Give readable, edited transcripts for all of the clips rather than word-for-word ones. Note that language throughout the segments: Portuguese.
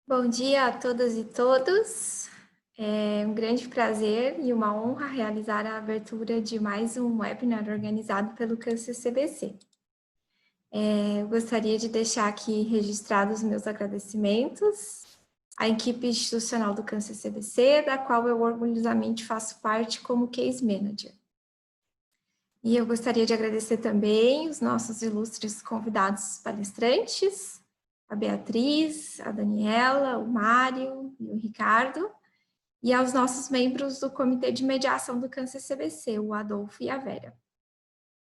Bom dia a todas e todos. É um grande prazer e uma honra realizar a abertura de mais um webinar organizado pelo Câncer CBC. Eu gostaria de deixar aqui registrados os meus agradecimentos à equipe institucional do Câncer CBC, da qual eu orgulhosamente faço parte como Case Manager. E eu gostaria de agradecer também os nossos ilustres convidados palestrantes, a Beatriz, a Daniela, o Mário e o Ricardo, e aos nossos membros do Comitê de Mediação do Câncer CBC, o Adolfo e a Vera.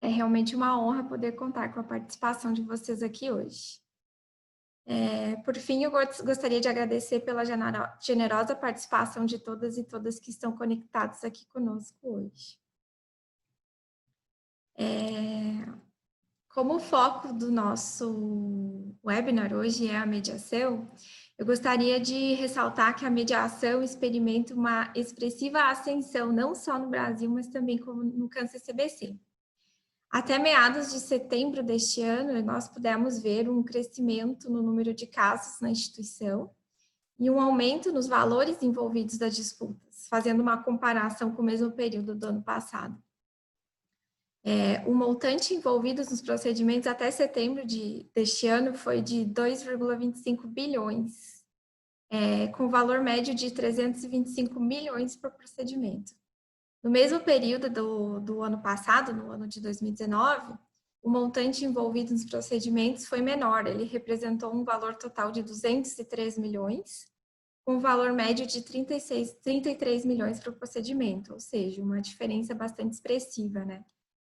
É realmente uma honra poder contar com a participação de vocês aqui hoje. Por fim, eu gostaria de agradecer pela generosa participação de todas e todas que estão conectados aqui conosco hoje. Como o foco do nosso webinar hoje é a mediação, eu gostaria de ressaltar que a mediação experimenta uma expressiva ascensão, não só no Brasil, mas também como no Câncer CBC. Até meados de setembro deste ano, nós pudemos ver um crescimento no número de casos na instituição e um aumento nos valores envolvidos das disputas, fazendo uma comparação com o mesmo período do ano passado. O montante envolvidos nos procedimentos até setembro deste ano foi de 2,25 bilhões, com valor médio de 325 milhões por procedimento. No mesmo período do ano passado, no ano de 2019, o montante envolvido nos procedimentos foi menor, ele representou um valor total de 203 milhões, com um valor médio de 33 milhões por procedimento, ou seja, uma diferença bastante expressiva, né?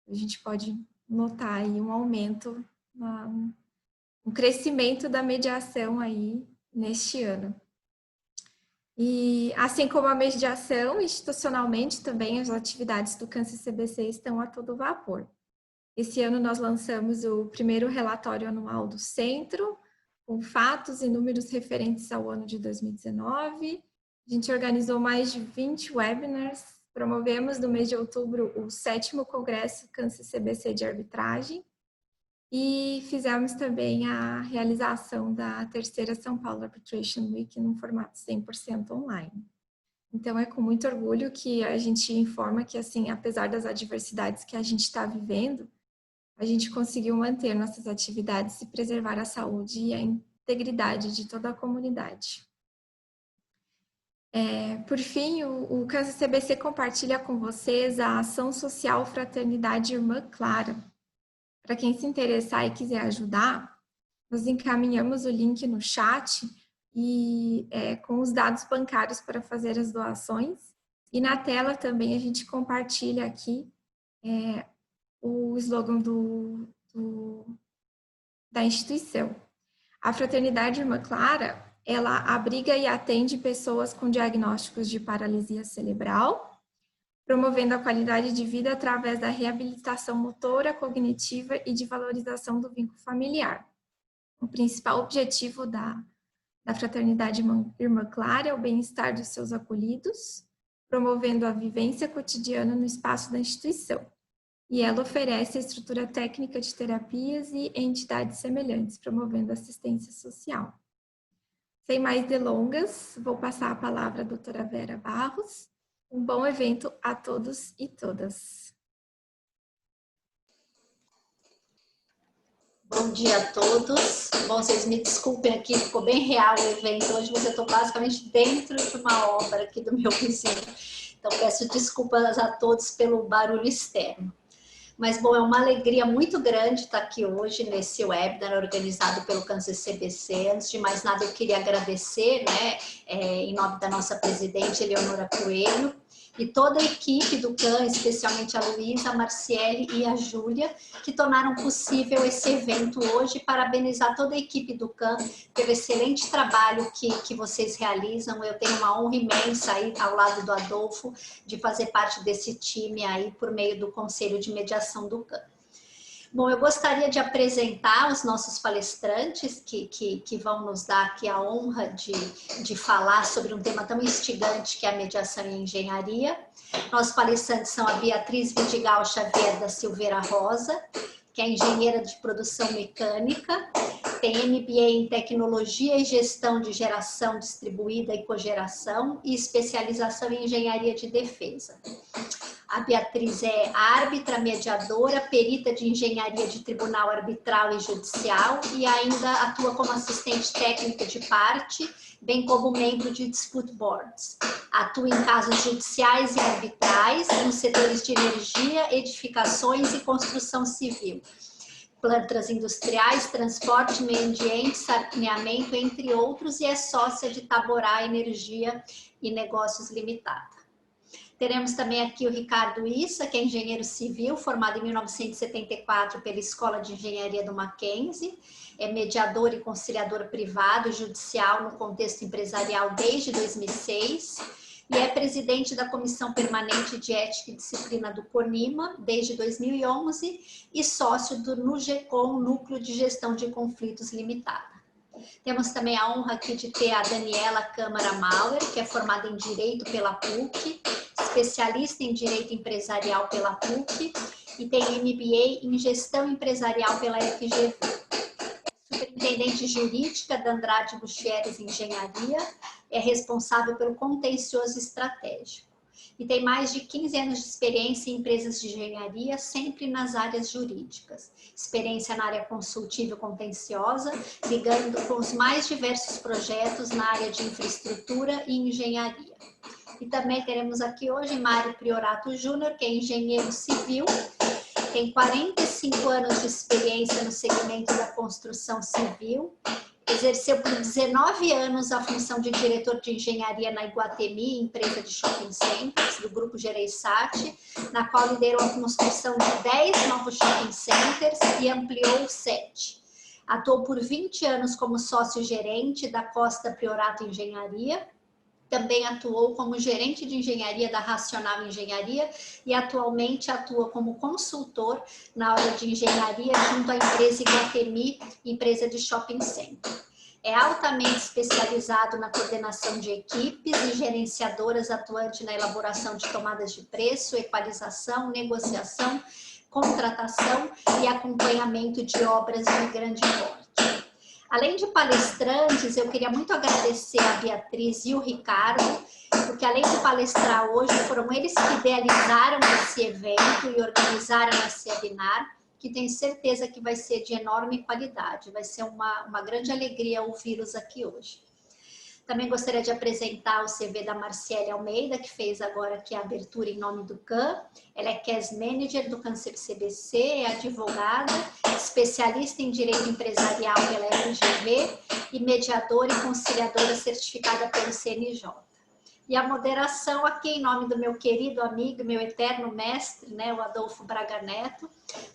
A gente pode notar aí um aumento, um crescimento da mediação aí neste ano. E assim como a mediação, institucionalmente também as atividades do Câncer CBC estão a todo vapor. Esse ano nós lançamos o primeiro relatório anual do centro, com fatos e números referentes ao ano de 2019. A gente organizou mais de 20 webinars, promovemos no mês de outubro o 7º Congresso Câncer CBC de Arbitragem e fizemos também a realização da 3ª São Paulo Arbitration Week num formato 100% online. Então, é com muito orgulho que a gente informa que, assim, apesar das adversidades que a gente está vivendo, a gente conseguiu manter nossas atividades e preservar a saúde e a integridade de toda a comunidade. Por fim, o Câncer CBC compartilha com vocês a ação social Fraternidade Irmã Clara. Para quem se interessar e quiser ajudar, nós encaminhamos o link no chat e com os dados bancários para fazer as doações. E na tela também a gente compartilha aqui o slogan da instituição. A Fraternidade Irmã Clara, ela abriga e atende pessoas com diagnósticos de paralisia cerebral, promovendo a qualidade de vida através da reabilitação motora, cognitiva e de valorização do vínculo familiar. O principal objetivo da Fraternidade Irmã Clara é o bem-estar dos seus acolhidos, promovendo a vivência cotidiana no espaço da instituição. E ela oferece a estrutura técnica de terapias e entidades semelhantes, promovendo assistência social. Sem mais delongas, vou passar a palavra à doutora Vera Barros. Um bom evento a todos e todas. Bom dia a todos. Bom, vocês me desculpem aqui, ficou bem real o evento hoje, mas eu estou basicamente dentro de uma obra aqui do meu vizinho. Então, peço desculpas a todos pelo barulho externo. Mas, bom, é uma alegria muito grande estar aqui hoje nesse webinar organizado pelo Câncer CBC. Antes de mais nada, eu queria agradecer, né, em nome da nossa presidente, Eleonora Coelho, e toda a equipe do CAN, especialmente a Luísa, a Marciele e a Júlia, que tornaram possível esse evento hoje. Parabenizar toda a equipe do CAN pelo excelente trabalho que vocês realizam. Eu tenho uma honra imensa aí ao lado do Adolfo de fazer parte desse time aí por meio do Conselho de Mediação do CAN. Bom, eu gostaria de apresentar os nossos palestrantes que vão nos dar aqui a honra de falar sobre um tema tão instigante que é a mediação em engenharia. Nossos palestrantes são a Beatriz Vidigal Xavier da Silveira Rosa, que é engenheira de produção mecânica, tem MBA em Tecnologia e Gestão de Geração Distribuída e Cogeração e especialização em Engenharia de Defesa. A Beatriz é árbitra, mediadora, perita de engenharia de tribunal arbitral e judicial e ainda atua como assistente técnica de parte, bem como membro de dispute boards. Atua em casos judiciais e arbitrais nos setores de energia, edificações e construção civil, plantas industriais, transporte, meio ambiente, saneamento, entre outros, e é sócia de Taborá Energia e Negócios Limitada. Teremos também aqui o Ricardo Issa, que é engenheiro civil, formado em 1974 pela Escola de Engenharia do Mackenzie, é mediador e conciliador privado e judicial no contexto empresarial desde 2006 e é presidente da Comissão Permanente de Ética e Disciplina do CONIMA desde 2011 e sócio do NUGECOM, Núcleo de Gestão de Conflitos Limitada. Temos também a honra aqui de ter a Daniela Câmara Mauer, que é formada em Direito pela PUC, especialista em Direito Empresarial pela PUC e tem MBA em Gestão Empresarial pela FGV. É superintendente jurídica da Andrade Gutierrez Engenharia, é responsável pelo contencioso estratégico. E tem mais de 15 anos de experiência em empresas de engenharia, sempre nas áreas jurídicas. Experiência na área consultiva e contenciosa, ligando com os mais diversos projetos na área de infraestrutura e engenharia. E também teremos aqui hoje Mário Priorato Júnior, que é engenheiro civil, tem 45 anos de experiência no segmento da construção civil, exerceu por 19 anos a função de diretor de engenharia na Iguatemi, empresa de shopping centers, do Grupo Gereissati, na qual liderou a construção de 10 novos shopping centers e ampliou 7. Atuou por 20 anos como sócio-gerente da Costa Priorato Engenharia, também atuou como gerente de engenharia da Racional Engenharia e atualmente atua como consultor na área de engenharia junto à empresa Iguatemi, empresa de shopping center. É altamente especializado na coordenação de equipes e gerenciadoras, atuante na elaboração de tomadas de preço, equalização, negociação, contratação e acompanhamento de obras de grande porte. Além de palestrantes, eu queria muito agradecer a Beatriz e o Ricardo, porque além de palestrar hoje, foram eles que idealizaram esse evento e organizaram esse webinar, que tenho certeza que vai ser de enorme qualidade. Vai ser uma grande alegria ouvi-los aqui hoje. Também gostaria de apresentar o CV da Marciele Almeida, que fez agora aqui a abertura em nome do CAN. Ela é Case Manager do CAN-CBC, é advogada, especialista em Direito Empresarial pela FGV e mediadora e conciliadora certificada pelo CNJ. E a moderação aqui em nome do meu querido amigo, meu eterno mestre, né, o Adolfo Braga Neto,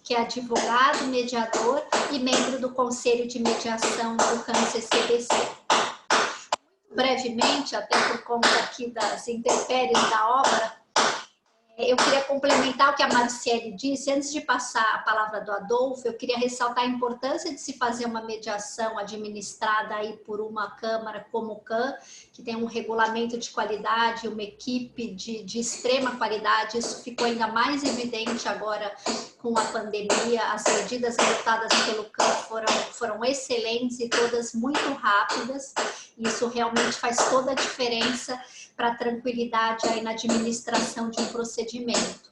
que é advogado, mediador e membro do Conselho de Mediação do CAN-CBC. Brevemente, até por conta aqui das intempéries da obra, eu queria complementar o que a Marciele disse. Antes de passar a palavra do Adolfo, eu queria ressaltar a importância de se fazer uma mediação administrada aí por uma Câmara como o CAN, que tem um regulamento de qualidade, uma equipe de extrema qualidade. Isso ficou ainda mais evidente agora com a pandemia. As medidas adotadas pelo CAN foram excelentes e todas muito rápidas. Isso realmente faz toda a diferença para a tranquilidade aí na administração de um procedimento.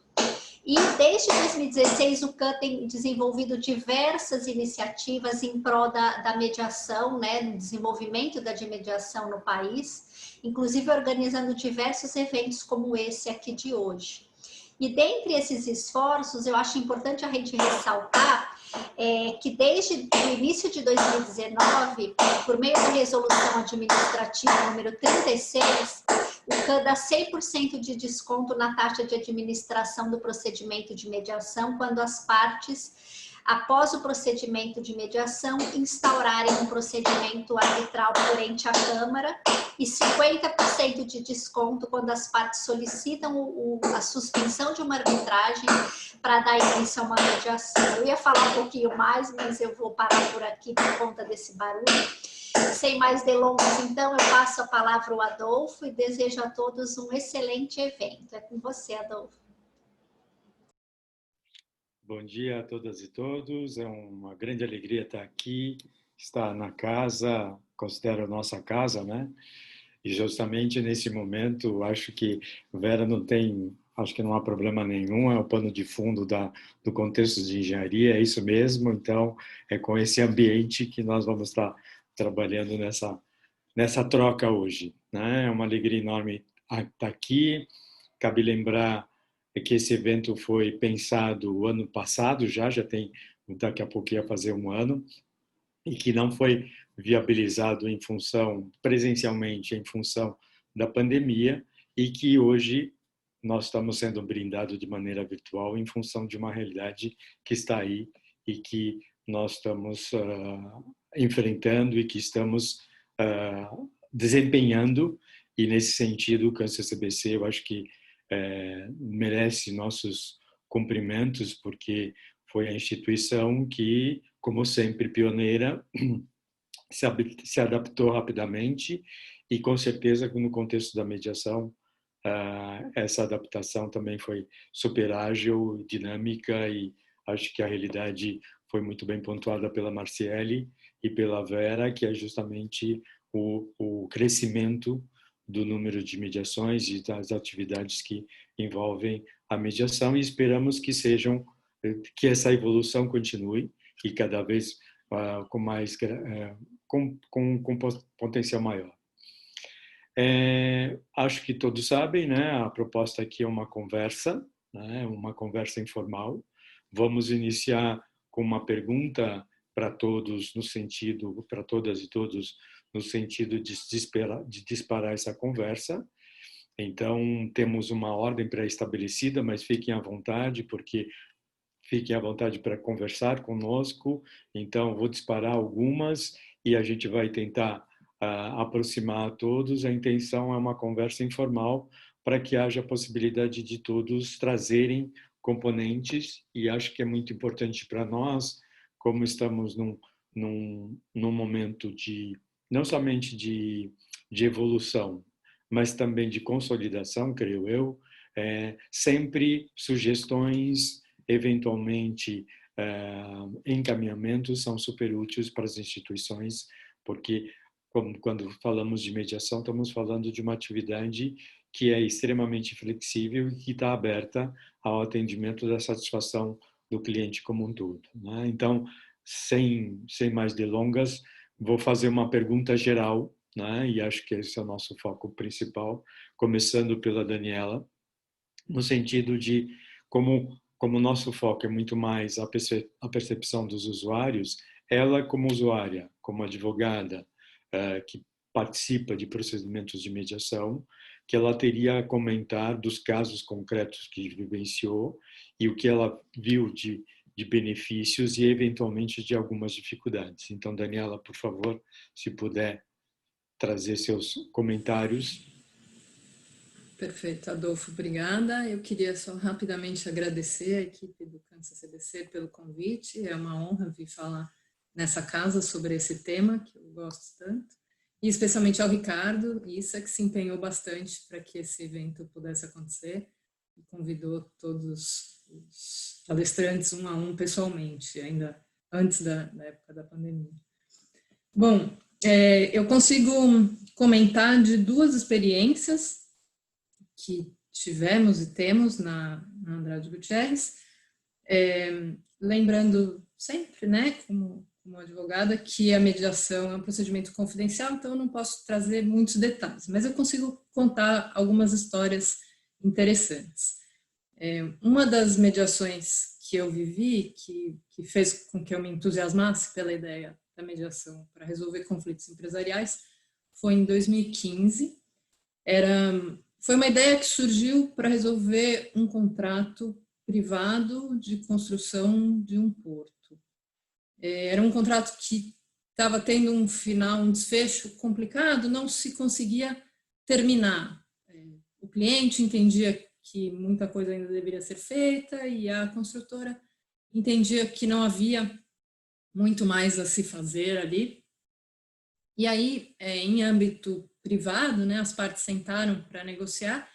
E desde 2016 o CAN tem desenvolvido diversas iniciativas em prol da mediação, né, no desenvolvimento da mediação no país, inclusive organizando diversos eventos como esse aqui de hoje. E dentre esses esforços, eu acho importante a gente ressaltar que desde o início de 2019, por meio da resolução administrativa número 36, o CAN dá 100% de desconto na taxa de administração do procedimento de mediação quando as partes, após o procedimento de mediação, instaurarem um procedimento arbitral perante a Câmara e 50% de desconto quando as partes solicitam a suspensão de uma arbitragem para dar início a uma mediação. Eu ia falar um pouquinho mais, mas eu vou parar por aqui por conta desse barulho. Sem mais delongas, então, eu passo a palavra ao Adolfo e desejo a todos um excelente evento. É com você, Adolfo. Bom dia a todas e todos. É uma grande alegria estar aqui está na casa, considero nossa casa, né? E justamente nesse momento, acho que Vera não tem, acho que não há problema nenhum, é o pano de fundo do contexto de engenharia, é isso mesmo. Então, é com esse ambiente que nós vamos estar trabalhando nessa troca hoje, né? É uma alegria enorme estar aqui. Cabe lembrar que esse evento foi pensado o ano passado, já tem, daqui a pouco ia fazer um ano, e que não foi viabilizado em função, presencialmente, em função da pandemia, e que hoje nós estamos sendo brindados de maneira virtual em função de uma realidade que está aí e que nós estamos enfrentando e que estamos desempenhando. E nesse sentido, o Câncer CBC, eu acho que merece nossos cumprimentos, porque foi a instituição que, como sempre, pioneira, se adaptou rapidamente e, com certeza, no contexto da mediação, essa adaptação também foi super ágil, dinâmica, e acho que a realidade foi muito bem pontuada pela Marciele e pela Vera, que é justamente o crescimento do número de mediações e das atividades que envolvem a mediação, e esperamos que essa evolução continue e cada vez com mais com potencial maior. Acho que todos sabem, né? A proposta aqui é uma conversa, né? Uma conversa informal. Vamos iniciar com uma pergunta para todos, no sentido, para todas e todos, no sentido de disparar essa conversa. Então, temos uma ordem pré-estabelecida, mas fiquem à vontade, para conversar conosco. Então, vou disparar algumas e a gente vai tentar aproximar a todos. A intenção é uma conversa informal para que haja a possibilidade de todos trazerem componentes, e acho que é muito importante para nós, como estamos num momento não somente de evolução, mas também de consolidação, creio eu, sempre sugestões, eventualmente encaminhamentos são super úteis para as instituições, porque quando falamos de mediação, estamos falando de uma atividade que é extremamente flexível e que está aberta ao atendimento da satisfação do cliente como um todo, né? Então, sem mais delongas, vou fazer uma pergunta geral, né? E acho que esse é o nosso foco principal, começando pela Daniela, no sentido de como o nosso foco é muito mais a percepção dos usuários, ela como usuária, como advogada, que participa de procedimentos de mediação, que ela teria a comentar dos casos concretos que vivenciou e o que ela viu de benefícios e, eventualmente, de algumas dificuldades. Então, Daniela, por favor, se puder trazer seus comentários. Perfeito, Adolfo, obrigada. Eu queria só rapidamente agradecer à equipe do Câncer CBC pelo convite. É uma honra vir falar nessa casa sobre esse tema que eu gosto tanto. E especialmente ao Ricardo Issa, que se empenhou bastante para que esse evento pudesse acontecer e convidou todos os palestrantes um a um pessoalmente, ainda antes da época da pandemia. Bom, eu consigo comentar de duas experiências que tivemos e temos na Andrade Gutierrez, lembrando sempre, né, como advogada, que a mediação é um procedimento confidencial, então eu não posso trazer muitos detalhes, mas eu consigo contar algumas histórias interessantes. Uma das mediações que eu vivi, que fez com que eu me entusiasmasse pela ideia da mediação para resolver conflitos empresariais, foi em 2015. Foi uma ideia que surgiu para resolver um contrato privado de construção de um porto. Era um contrato que estava tendo um desfecho complicado, não se conseguia terminar. O cliente entendia que muita coisa ainda deveria ser feita e a construtora entendia que não havia muito mais a se fazer ali. E aí, em âmbito privado, né, as partes sentaram para negociar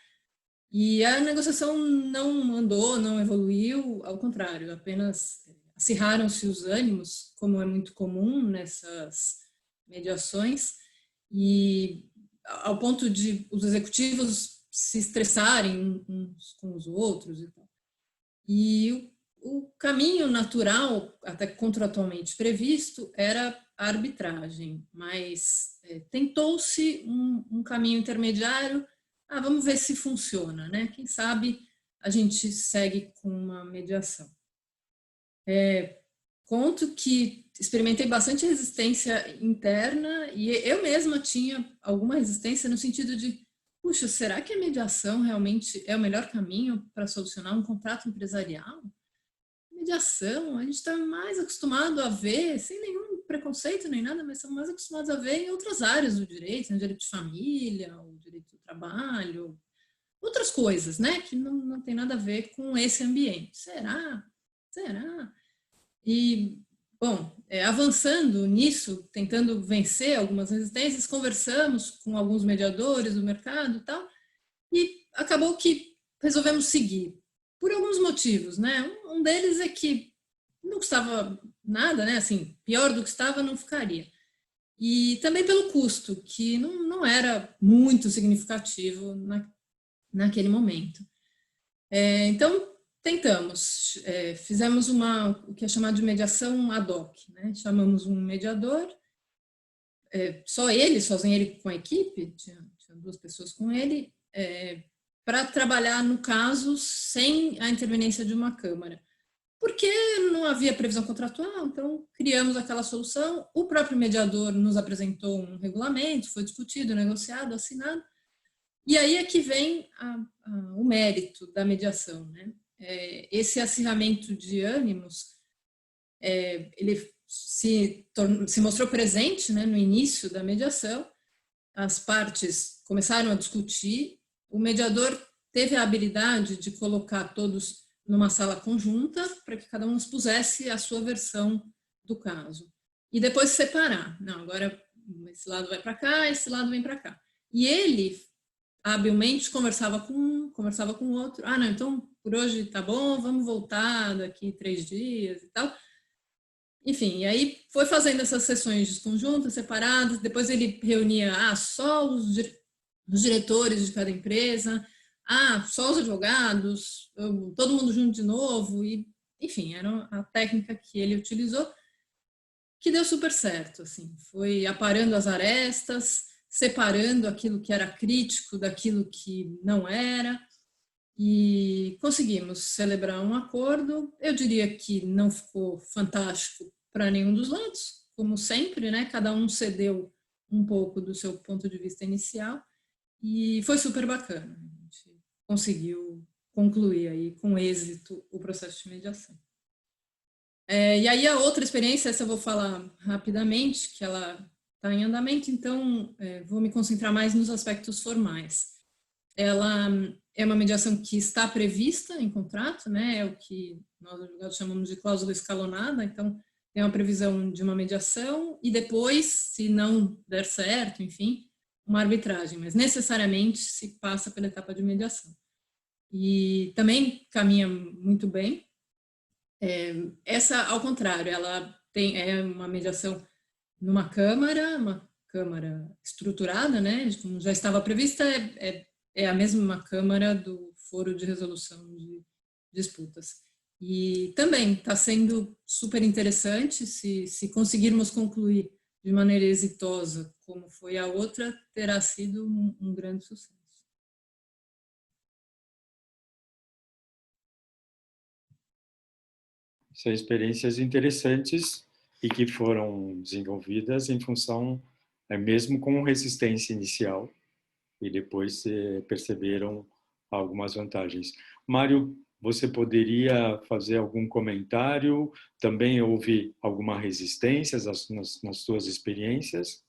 e a negociação não andou, não evoluiu, ao contrário, apenas acirraram-se os ânimos, como é muito comum nessas mediações, e ao ponto de os executivos se estressarem uns com os outros e tal. E o caminho natural, até contratualmente previsto, era a arbitragem, mas tentou-se um caminho intermediário. Vamos ver se funciona, né? Quem sabe a gente segue com uma mediação. Conto que experimentei bastante resistência interna e eu mesma tinha alguma resistência no sentido de, puxa, será que a mediação realmente é o melhor caminho para solucionar um contrato empresarial? Mediação, a gente está mais acostumado a ver, sem nenhum preconceito nem nada, mas estamos mais acostumados a ver em outras áreas do direito, no direito de família, o direito do trabalho, outras coisas, né, que não tem nada a ver com esse ambiente. Será? Será? E, bom, avançando nisso, tentando vencer algumas resistências, conversamos com alguns mediadores do mercado e tal, e acabou que resolvemos seguir, por alguns motivos, né? Um deles é que não custava nada, né? Assim, pior do que estava não ficaria. E também pelo custo, que não era muito significativo naquele momento. Então, tentamos, fizemos o que é chamado de mediação ad hoc, né? Chamamos um mediador, sozinho ele com a equipe, tinha 2 pessoas com ele, para trabalhar no caso sem a interveniência de uma Câmara. Porque não havia previsão contratual, então criamos aquela solução. O próprio mediador nos apresentou um regulamento, foi discutido, negociado, assinado. E aí é que vem o mérito da mediação, né? Esse acirramento de ânimos, ele se mostrou presente, né, no início da mediação. As partes começaram a discutir. O mediador teve a habilidade de colocar todos numa sala conjunta para que cada um expusesse a sua versão do caso. E depois separar. Não, agora esse lado vai para cá, esse lado vem para cá. E ele habilmente conversava com um, conversava com o outro. Não, então por hoje tá bom, vamos voltar daqui 3 dias e tal. Enfim, e aí foi fazendo essas sessões conjuntas, separadas. Depois ele reunia só os diretores de cada empresa, só os advogados, todo mundo junto de novo, e enfim, era a técnica que ele utilizou, que deu super certo, assim, foi aparando as arestas, separando aquilo que era crítico daquilo que não era, e conseguimos celebrar um acordo. Eu diria que não ficou fantástico para nenhum dos lados, como sempre, né? Cada um cedeu um pouco do seu ponto de vista inicial, e foi super bacana. A gente conseguiu concluir aí com êxito o processo de mediação. E aí a outra experiência, essa eu vou falar rapidamente, que ela está em andamento, então vou me concentrar mais nos aspectos formais. Ela é uma mediação que está prevista em contrato, né? É o que nós advogados chamamos de cláusula escalonada, então tem uma previsão de uma mediação e depois, se não der certo, enfim, uma arbitragem, mas necessariamente se passa pela etapa de mediação. E também caminha muito bem. Essa, ao contrário, ela é uma mediação numa Câmara, uma Câmara estruturada, né? Como já estava prevista, é a mesma Câmara do Foro de Resolução de Disputas. E também está sendo super interessante, se conseguirmos concluir de maneira exitosa, como foi a outra, terá sido um grande sucesso. São experiências interessantes e que foram desenvolvidas em função, mesmo com resistência inicial, e depois perceberam algumas vantagens. Mário, você poderia fazer algum comentário? Também houve alguma resistência nas suas experiências?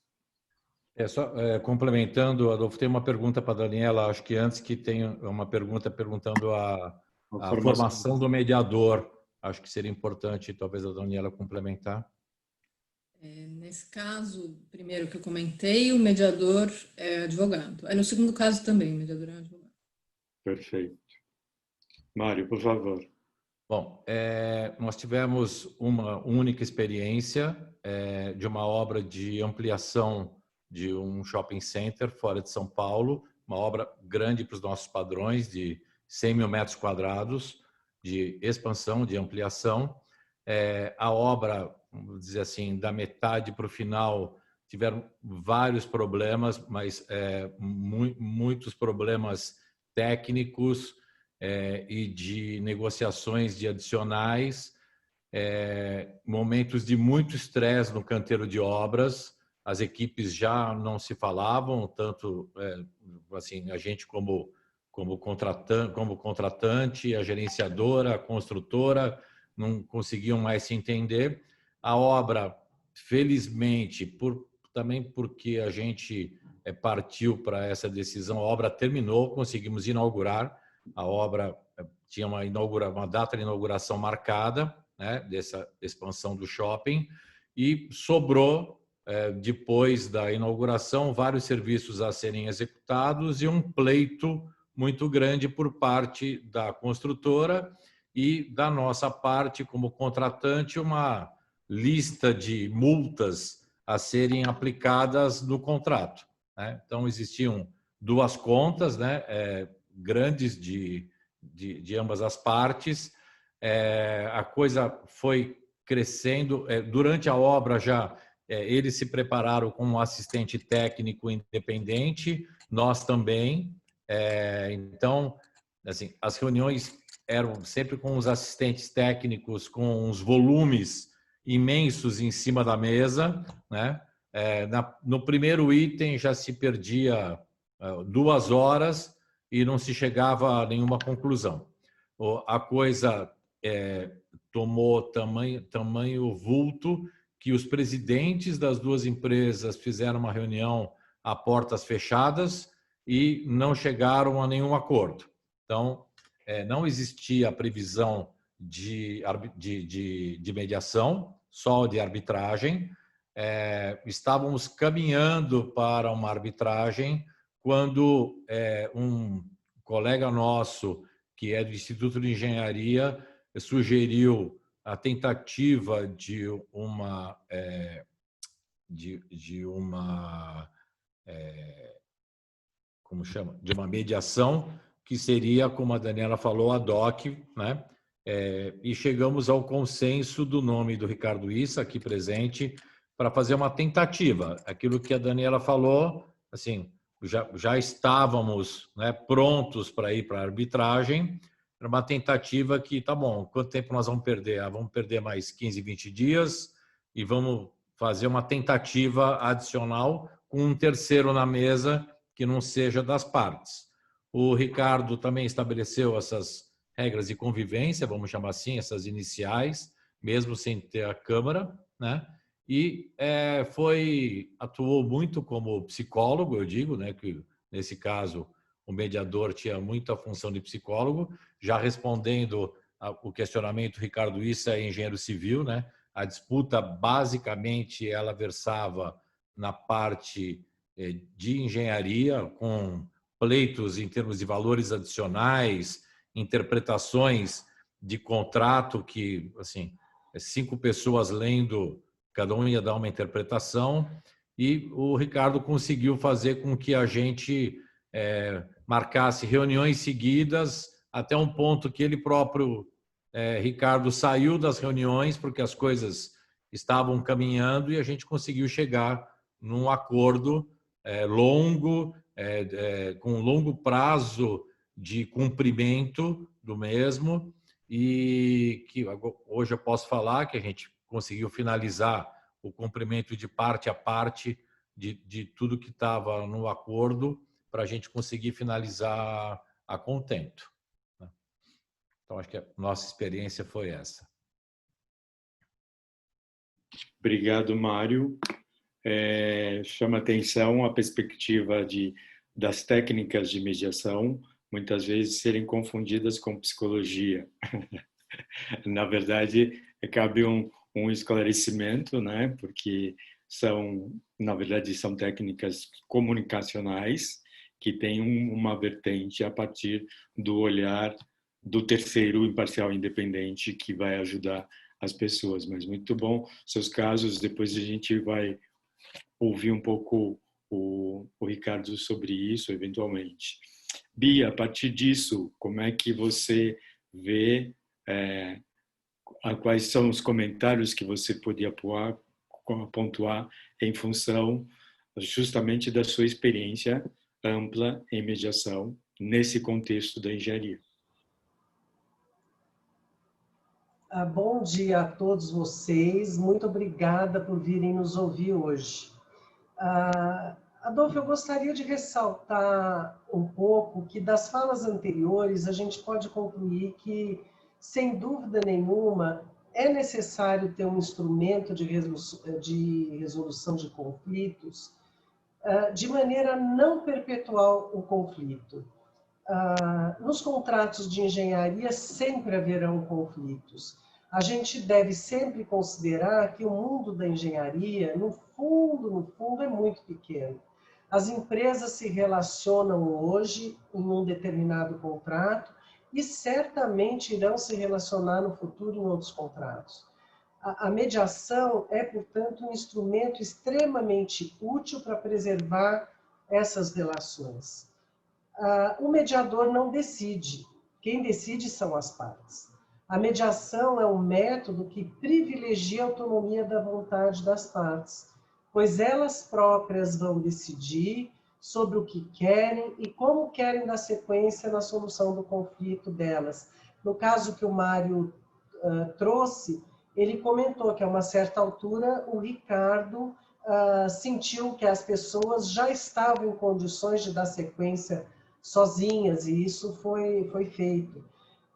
Só complementando, Adolfo, tem uma pergunta para a Daniela, acho que antes que tem uma pergunta perguntando a formação do mediador. Acho que seria importante, talvez, a Daniela complementar. Nesse caso, primeiro que eu comentei, o mediador é advogado. No segundo caso também, o mediador é advogado. Perfeito. Mário, por favor. Bom, nós tivemos uma única experiência de uma obra de ampliação de um shopping center fora de São Paulo, uma obra grande para os nossos padrões, de 100 mil metros quadrados, de expansão, de ampliação. A obra, vamos dizer assim, da metade para o final, tiveram vários problemas, mas muitos problemas técnicos, e de negociações de adicionais, momentos de muito estresse no canteiro de obras, as equipes já não se falavam, tanto assim, a gente como contratante, a gerenciadora, a construtora, não conseguiam mais se entender. A obra, felizmente, também porque a gente partiu para essa decisão, a obra terminou, conseguimos inaugurar. A obra tinha uma data de inauguração marcada, né, dessa expansão do shopping, e sobrou, depois da inauguração, vários serviços a serem executados e um pleito muito grande por parte da construtora e da nossa parte, como contratante, uma lista de multas a serem aplicadas no contrato, né? Então, existiam duas contas, né, grandes de ambas as partes. A coisa foi crescendo. Durante a obra já eles se prepararam com um assistente técnico independente, nós também. Então, assim, as reuniões eram sempre com os assistentes técnicos, com os volumes imensos em cima da mesa, né? No primeiro item já se perdia 2 horas e não se chegava a nenhuma conclusão. A coisa tomou tamanho vulto que os presidentes das duas empresas fizeram uma reunião a portas fechadas e não chegaram a nenhum acordo. Então, não existia a previsão de mediação, só de arbitragem. Estávamos caminhando para uma arbitragem quando um colega nosso, que é do Instituto de Engenharia, sugeriu a tentativa de uma como chama? De uma mediação, que seria, como a Daniela falou, a DOC, né? E chegamos ao consenso do nome do Ricardo Issa, aqui presente, para fazer uma tentativa. Aquilo que a Daniela falou, assim, já estávamos, né, prontos para ir para a arbitragem. Era uma tentativa que, tá bom, quanto tempo nós vamos perder? Vamos perder mais 15, 20 dias e vamos fazer uma tentativa adicional com um terceiro na mesa que não seja das partes. O Ricardo também estabeleceu essas regras de convivência, vamos chamar assim, essas iniciais, mesmo sem ter a Câmara, né? E atuou muito como psicólogo, eu digo, né, que nesse caso o mediador tinha muita função de psicólogo, já respondendo o questionamento, Ricardo Issa é engenheiro civil, né? A disputa basicamente ela versava na parte de engenharia, com pleitos em termos de valores adicionais, interpretações de contrato que, assim, 5 pessoas lendo, cada um ia dar uma interpretação, e o Ricardo conseguiu fazer com que a gente marcasse reuniões seguidas até um ponto que ele próprio, Ricardo, saiu das reuniões porque as coisas estavam caminhando e a gente conseguiu chegar num acordo longo, com longo prazo de cumprimento do mesmo, e que hoje eu posso falar que a gente conseguiu finalizar o cumprimento de parte a parte de tudo que estava no acordo para a gente conseguir finalizar a contento. Então, acho que a nossa experiência foi essa. Obrigado, Mário. Chama atenção a perspectiva das técnicas de mediação, muitas vezes serem confundidas com psicologia. Na verdade, cabe um esclarecimento, né? Porque na verdade, são técnicas comunicacionais que têm uma vertente a partir do olhar do terceiro imparcial independente que vai ajudar as pessoas. Mas muito bom seus casos, depois a gente vai ouvir um pouco o Ricardo sobre isso, eventualmente. Bia, a partir disso, como é que você vê, quais são os comentários que você podia pontuar em função justamente da sua experiência ampla em mediação nesse contexto da engenharia? Bom dia a todos vocês, muito obrigada por virem nos ouvir hoje. Adolfo, eu gostaria de ressaltar um pouco que das falas anteriores a gente pode concluir que, sem dúvida nenhuma, é necessário ter um instrumento de resolução de conflitos de maneira a não perpetuar o conflito. Nos contratos de engenharia sempre haverão conflitos. A gente deve sempre considerar que o mundo da engenharia, no fundo, é muito pequeno. As empresas se relacionam hoje em um determinado contrato e certamente irão se relacionar no futuro em outros contratos. A mediação é, portanto, um instrumento extremamente útil para preservar essas relações. O mediador não decide, quem decide são as partes. A mediação é um método que privilegia a autonomia da vontade das partes, pois elas próprias vão decidir sobre o que querem e como querem dar sequência na solução do conflito delas. No caso que o Mário trouxe, ele comentou que a uma certa altura o Ricardo sentiu que as pessoas já estavam em condições de dar sequência sozinhas, e isso foi feito.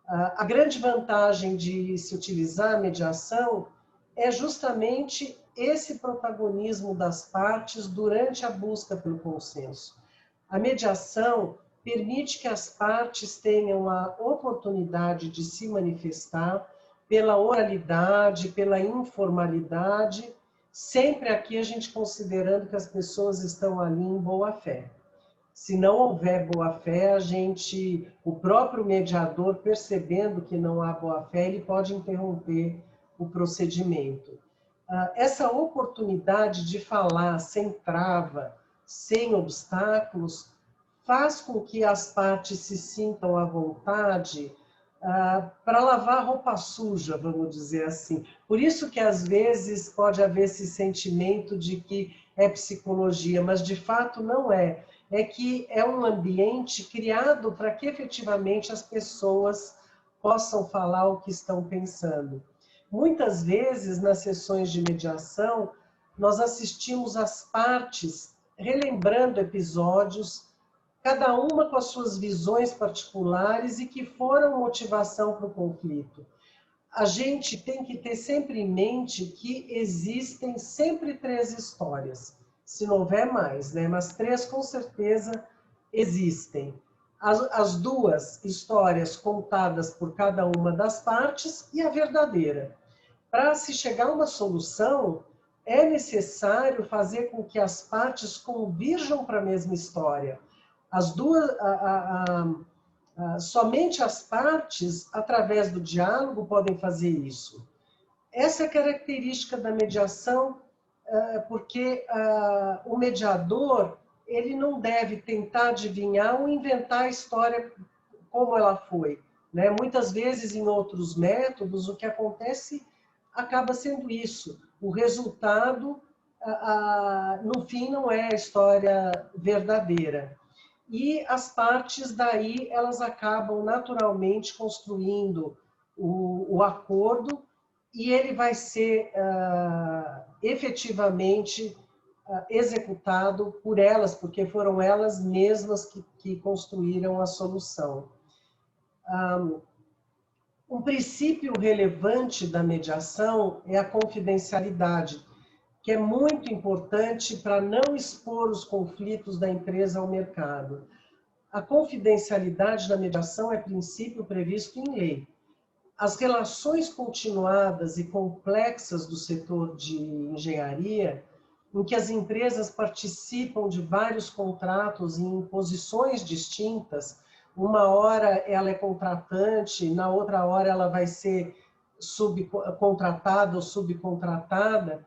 A grande vantagem de se utilizar a mediação é justamente esse protagonismo das partes durante a busca pelo consenso. A mediação permite que as partes tenham a oportunidade de se manifestar pela oralidade, pela informalidade, sempre aqui a gente considerando que as pessoas estão ali em boa fé. Se não houver boa-fé, o próprio mediador, percebendo que não há boa-fé, ele pode interromper o procedimento. Essa oportunidade de falar sem trava, sem obstáculos, faz com que as partes se sintam à vontade para lavar roupa suja, vamos dizer assim. Por isso que, às vezes, pode haver esse sentimento de que é psicologia, mas, de fato, não é. É que é um ambiente criado para que efetivamente as pessoas possam falar o que estão pensando. Muitas vezes, nas sessões de mediação, nós assistimos as partes relembrando episódios, cada uma com as suas visões particulares e que foram motivação para o conflito. A gente tem que ter sempre em mente que existem sempre 3 histórias. Se não houver mais, né? Mas 3 com certeza existem. As 2 histórias contadas por cada uma das partes e a verdadeira. Para se chegar a uma solução, é necessário fazer com que as partes convirjam para a mesma história. As duas, somente as partes, através do diálogo, podem fazer isso. Essa é a característica da mediação, porque o mediador ele não deve tentar adivinhar ou inventar a história como ela foi. Né? Muitas vezes, em outros métodos, o que acontece acaba sendo isso. O resultado, no fim, não é a história verdadeira. E as partes daí, elas acabam naturalmente construindo o acordo e ele vai ser efetivamente executado por elas, porque foram elas mesmas que construíram a solução. Um princípio relevante da mediação é a confidencialidade, que é muito importante para não expor os conflitos da empresa ao mercado. A confidencialidade da mediação é princípio previsto em lei. As relações continuadas e complexas do setor de engenharia, em que as empresas participam de vários contratos em posições distintas, uma hora ela é contratante, na outra hora ela vai ser subcontratada ou subcontratada.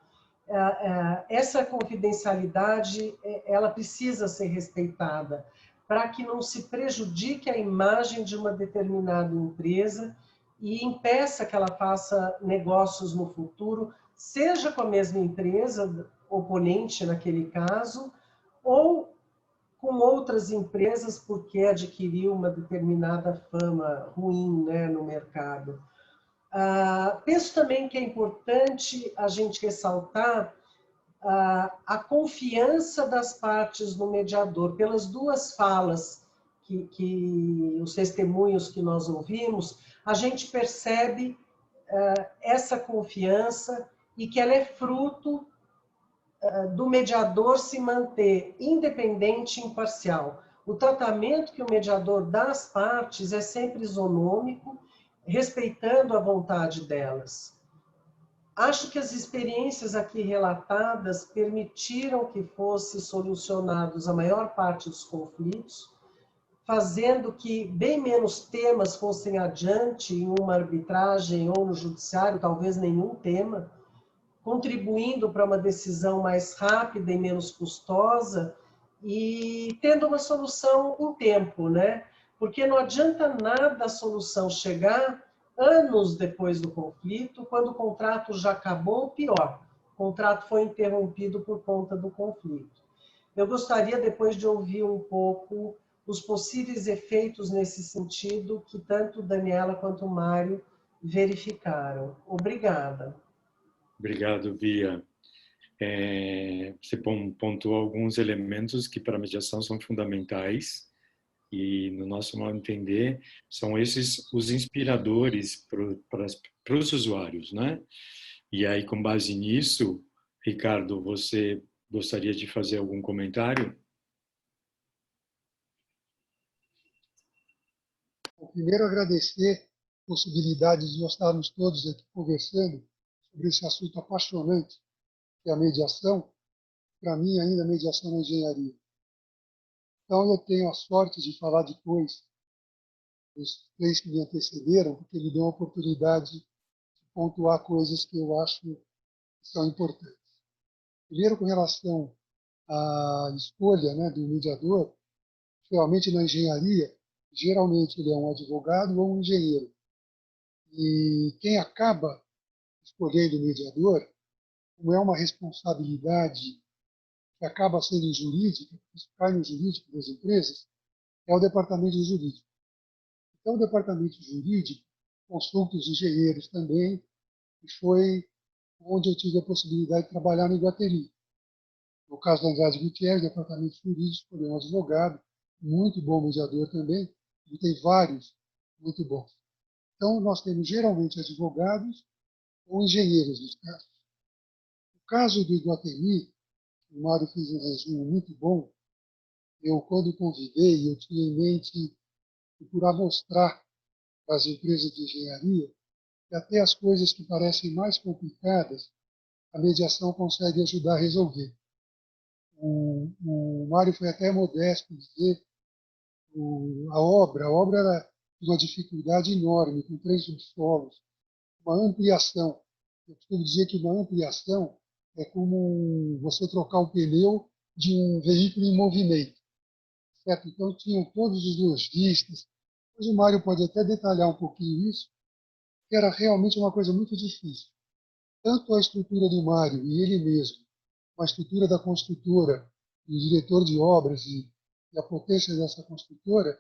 Essa confidencialidade ela precisa ser respeitada para que não se prejudique a imagem de uma determinada empresa e impeça que ela faça negócios no futuro, seja com a mesma empresa, oponente naquele caso, ou com outras empresas porque adquiriu uma determinada fama ruim, né, no mercado. Penso também que é importante a gente ressaltar a confiança das partes no mediador. Pelas duas falas que os testemunhos que nós ouvimos, a gente percebe essa confiança e que ela é fruto do mediador se manter independente e imparcial. O tratamento que o mediador dá às partes é sempre isonômico, respeitando a vontade delas. Acho que as experiências aqui relatadas permitiram que fosse solucionados a maior parte dos conflitos, fazendo que bem menos temas fossem adiante em uma arbitragem ou no judiciário, talvez nenhum tema, contribuindo para uma decisão mais rápida e menos custosa e tendo uma solução em tempo, né? Porque não adianta nada a solução chegar anos depois do conflito, quando o contrato já acabou, ou pior, o contrato foi interrompido por conta do conflito. Eu gostaria depois de ouvir um pouco os possíveis efeitos nesse sentido que tanto Daniela quanto Mário verificaram. Obrigada. Obrigado, Bia. Você pontuou alguns elementos que para a mediação são fundamentais e, no nosso modo de entender, são esses os inspiradores para os usuários, né? E aí, com base nisso, Ricardo, você gostaria de fazer algum comentário? Primeiro, agradecer a possibilidade de nós estarmos todos aqui conversando sobre esse assunto apaixonante, que é a mediação. Para mim, ainda a mediação na engenharia. Então, eu tenho a sorte de falar depois dos três que me antecederam, porque me dão a oportunidade de pontuar coisas que eu acho que são importantes. Primeiro, com relação à escolha, né, do mediador, realmente na engenharia, geralmente ele é um advogado ou um engenheiro. E quem acaba escolhendo o mediador, como é uma responsabilidade que acaba sendo jurídica, isso cai no jurídico das empresas, é o departamento jurídico. Então, o departamento jurídico consulta os engenheiros também, e foi onde eu tive a possibilidade de trabalhar no Iguatemi. No caso do Andrade Gutierrez, o departamento jurídico escolheu um advogado, muito bom mediador também, e tem vários muito bons. Então, nós temos geralmente advogados ou engenheiros nos casos. No caso do Iguatemi, o Mário fez um resumo muito bom. Eu, quando convidei, eu tinha em mente procurar mostrar para as empresas de engenharia que até as coisas que parecem mais complicadas, a mediação consegue ajudar a resolver. O Mário foi até modesto em dizer a obra era uma dificuldade enorme, com 3 subsolos, uma ampliação. Eu costumo dizer que uma ampliação é como você trocar o pneu de um veículo em movimento. Certo? Então, tinham todos os lojistas. Mas o Mário pode até detalhar um pouquinho isso, que era realmente uma coisa muito difícil. Tanto a estrutura do Mário e ele mesmo, a estrutura da construtora, o diretor de obras e a potência dessa construtora,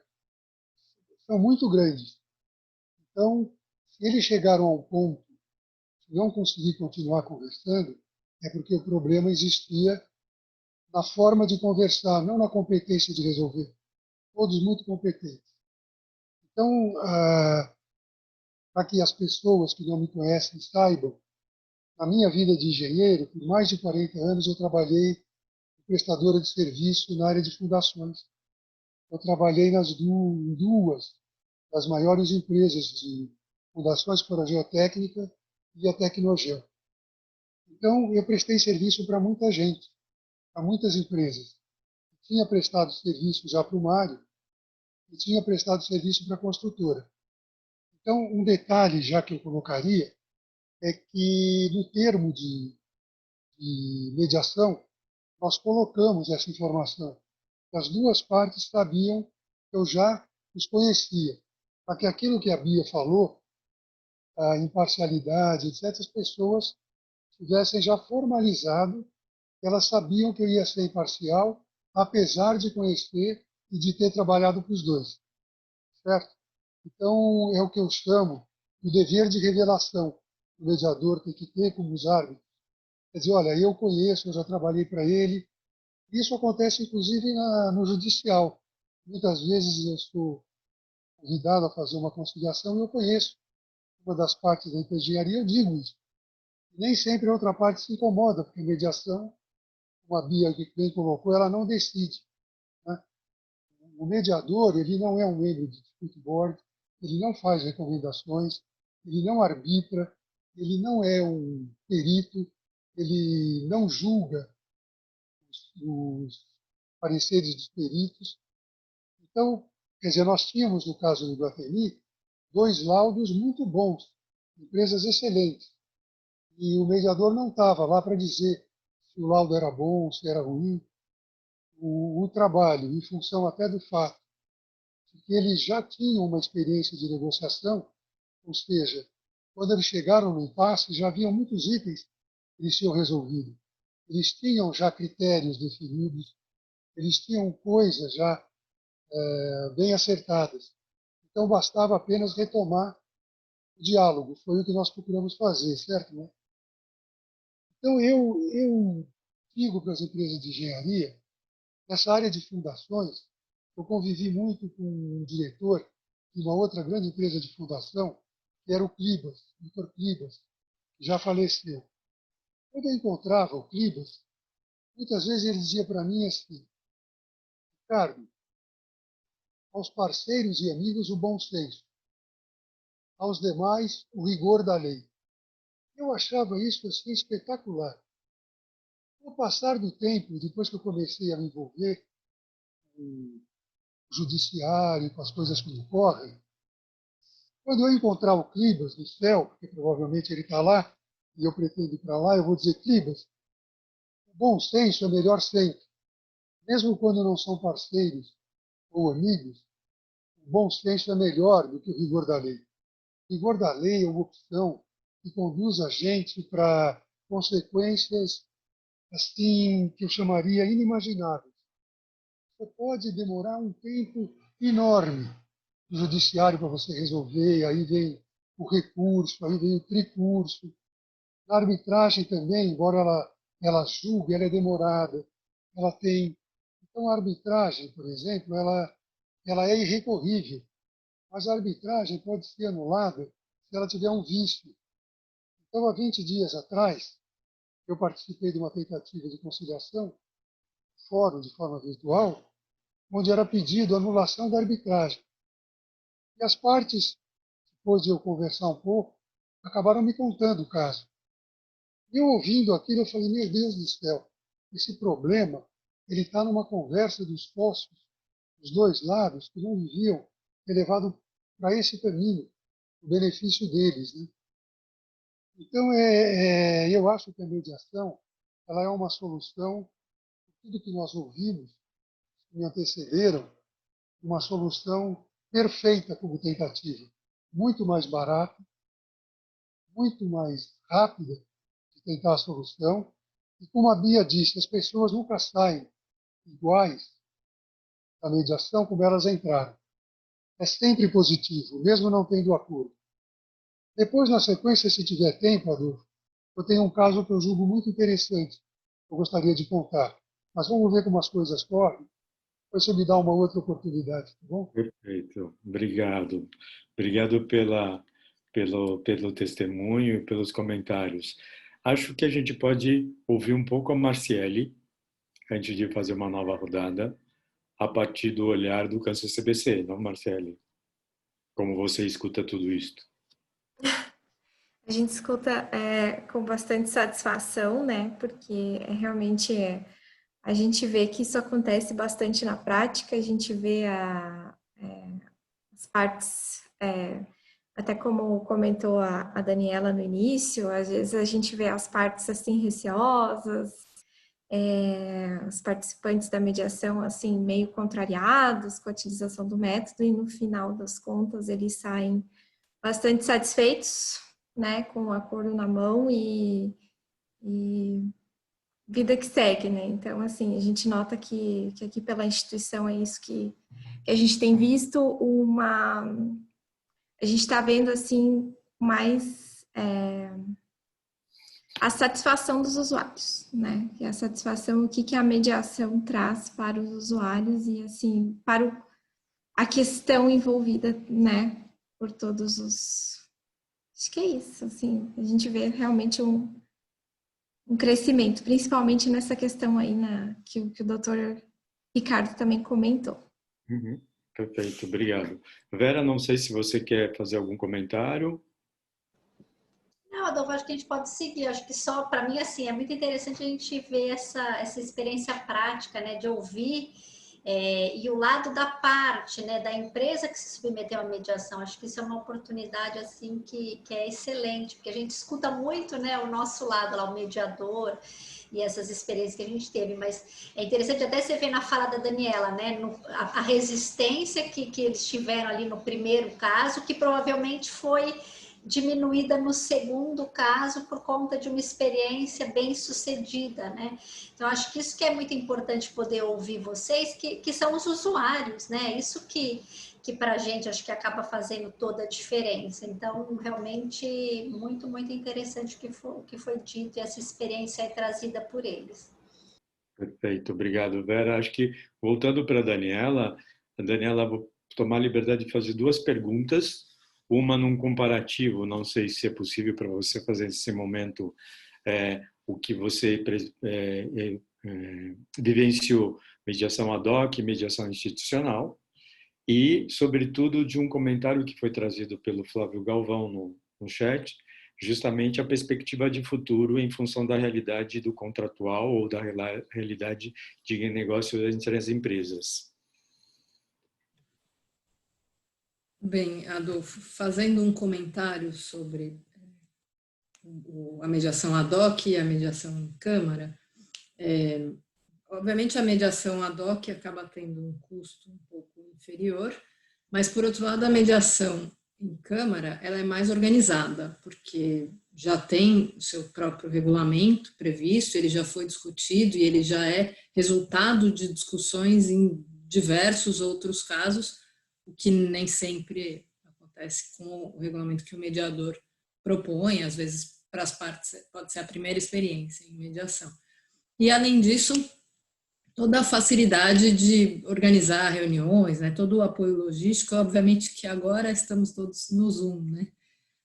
são muito grandes. Então, se eles chegaram a um ponto de não conseguir continuar conversando, é porque o problema existia na forma de conversar, não na competência de resolver. Todos muito competentes. Então, para que as pessoas que não me conhecem saibam, na minha vida de engenheiro, por mais de 40 anos, eu trabalhei como prestadora de serviço na área de fundações. Eu trabalhei em duas das maiores empresas de fundações para a geotécnica e a Tecnogel. Então, eu prestei serviço para muita gente, para muitas empresas. Tinha prestado serviço já para o Mário, e tinha prestado serviço para a construtora. Então, um detalhe já que eu colocaria é que no termo de mediação, nós colocamos essa informação. As duas partes sabiam que eu já os conhecia, para que aquilo que a Bia falou, a imparcialidade, etc., as pessoas tivessem já formalizado, elas sabiam que eu ia ser imparcial, apesar de conhecer e de ter trabalhado para os dois, certo? Então, é o que eu chamo de dever de revelação. O mediador tem que ter como os árbitros. Quer dizer, olha, eu conheço, eu já trabalhei para ele. Isso acontece, inclusive, no judicial. Muitas vezes eu sou convidado a fazer uma conciliação e eu conheço uma das partes da engenharia, eu digo isso. Nem sempre a outra parte se incomoda, porque a mediação, como a Bia que bem colocou, ela não decide, né? O mediador, ele não é um membro de dispute board, ele não faz recomendações, ele não arbitra, ele não é um perito, ele não julga os pareceres dos peritos. Então, quer dizer, nós tínhamos, no caso do Iguatemi, 2 laudos muito bons, empresas excelentes. E o mediador não estava lá para dizer se o laudo era bom, se era ruim. O trabalho, em função até do fato de que eles já tinham uma experiência de negociação, ou seja, quando eles chegaram no impasse, já haviam muitos itens que eles tinham resolvido. Eles tinham já critérios definidos, eles tinham coisas já bem acertadas. Então, bastava apenas retomar o diálogo. Foi o que nós procuramos fazer, certo? Né? Então, eu digo para as empresas de engenharia, nessa área de fundações, eu convivi muito com um diretor de uma outra grande empresa de fundação, que era o Clibas, o Dr. Clibas, que já faleceu. Quando eu encontrava o Clibas, muitas vezes ele dizia para mim assim: Ricardo, aos parceiros e amigos o bom senso, aos demais o rigor da lei. Eu achava isso assim espetacular. Com o passar do tempo, depois que eu comecei a me envolver com o judiciário, com as coisas que ocorrem, quando eu encontrar o Clibas no céu, porque provavelmente ele está lá, e eu pretendo ir para lá, eu vou dizer: Clibas, o bom senso é melhor sempre. Mesmo quando não são parceiros ou amigos, o bom senso é melhor do que o rigor da lei. O rigor da lei é uma opção que conduz a gente para consequências assim que eu chamaria inimagináveis. Você pode demorar um tempo enorme no judiciário para você resolver, aí vem o recurso, aí vem o tricurso. Na arbitragem também, embora ela julgue, ela é demorada, ela tem... Então, a arbitragem, por exemplo, ela é irrecorrível, mas a arbitragem pode ser anulada se ela tiver um vício. Então, há 20 dias atrás, eu participei de uma tentativa de conciliação, fórum de forma virtual, onde era pedido a anulação da arbitragem. E as partes, depois de eu conversar um pouco, acabaram me contando o caso. E eu ouvindo aquilo, eu falei: meu Deus do céu, esse problema ele está numa conversa dos sócios, dos dois lados, que não deviam ter levado para esse caminho, o benefício deles, né? Então, eu acho que a mediação ela é uma solução, tudo que nós ouvimos, que me antecederam, uma solução perfeita como tentativa. Muito mais barata, muito mais rápida de tentar a solução. E como a Bia disse, as pessoas nunca saem iguais da mediação como elas entraram. É sempre positivo, mesmo não tendo acordo. Depois, na sequência, se tiver tempo, Adolfo, eu tenho um caso que eu julgo muito interessante, que eu gostaria de contar. Mas vamos ver como as coisas correm. Depois você me dá uma outra oportunidade, tá bom? Perfeito. Obrigado. Obrigado pelo testemunho e pelos comentários. Acho que a gente pode ouvir um pouco a Marciele, antes de fazer uma nova rodada, a partir do olhar do Câncer CBC, não, Marciele? Como você escuta tudo isso? A gente escuta com bastante satisfação, né? Porque realmente a gente vê que isso acontece bastante na prática, a gente vê as partes, até como comentou a Daniela no início, às vezes a gente vê as partes assim receosas, os participantes da mediação assim meio contrariados com a utilização do método e no final das contas eles saem bastante satisfeitos, né, com o acordo na mão e vida que segue, né? Então, assim, a gente nota que aqui pela instituição é isso que a gente tem visto a gente está vendo, assim, mais a satisfação dos usuários, né? E a satisfação, o que a mediação traz para os usuários e, assim, para a questão envolvida, né? Por todos os... Acho que é isso, assim, a gente vê realmente um crescimento, principalmente nessa questão aí que o doutor Ricardo também comentou. Uhum. Perfeito, obrigado. Vera, não sei se você quer fazer algum comentário. Não, Adolfo, acho que a gente pode seguir. Acho que só, para mim, assim, é muito interessante a gente ver essa experiência prática, né, de ouvir e o lado da parte, né, da empresa que se submeteu à mediação. Acho que isso é uma oportunidade, assim, que é excelente, porque a gente escuta muito, né, o nosso lado lá, o mediador e essas experiências que a gente teve, mas é interessante até você ver na fala da Daniela, né, a resistência que eles tiveram ali no primeiro caso, que provavelmente foi diminuída no segundo caso por conta de uma experiência bem sucedida, né? Então, acho que isso que é muito importante poder ouvir vocês, que são os usuários, né? Isso que para a gente acho que acaba fazendo toda a diferença. Então, realmente, muito, muito interessante o que foi dito e essa experiência é trazida por eles. Perfeito, obrigado, Vera. Acho que, voltando para a Daniela, vou tomar a liberdade de fazer duas perguntas. Uma num comparativo, não sei se é possível para você fazer nesse momento o que você vivenciou, mediação ad hoc, mediação institucional, e, sobretudo, de um comentário que foi trazido pelo Flávio Galvão no chat, justamente a perspectiva de futuro em função da realidade do contratual ou da realidade de negócio entre as empresas. Bem, Adolfo, fazendo um comentário sobre a mediação ad hoc e a mediação em câmara, obviamente a mediação ad hoc acaba tendo um custo um pouco inferior, mas, por outro lado, a mediação em câmara ela é mais organizada, porque já tem o seu próprio regulamento previsto, ele já foi discutido e ele já é resultado de discussões em diversos outros casos, o que nem sempre acontece com o regulamento que o mediador propõe, às vezes para as partes pode ser a primeira experiência em mediação. E, além disso, toda a facilidade de organizar reuniões, né, todo o apoio logístico, obviamente que agora estamos todos no Zoom, né,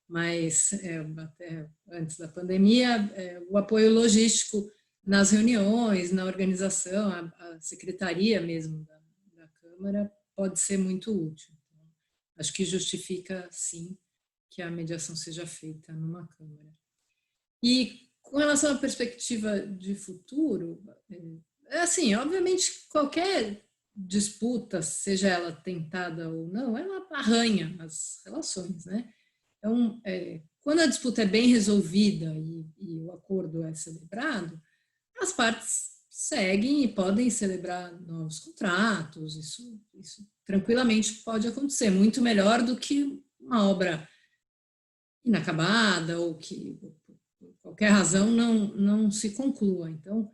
mas até antes da pandemia, o apoio logístico nas reuniões, na organização, a secretaria mesmo da Câmara pode ser muito útil. Então, acho que justifica, sim, que a mediação seja feita numa Câmara. E com relação à perspectiva de futuro, assim, obviamente, qualquer disputa, seja ela tentada ou não, ela arranha as relações, né? Então, quando a disputa é bem resolvida e o acordo é celebrado, as partes seguem e podem celebrar novos contratos, isso tranquilamente pode acontecer, muito melhor do que uma obra inacabada ou que, por qualquer razão, não se conclua. Então,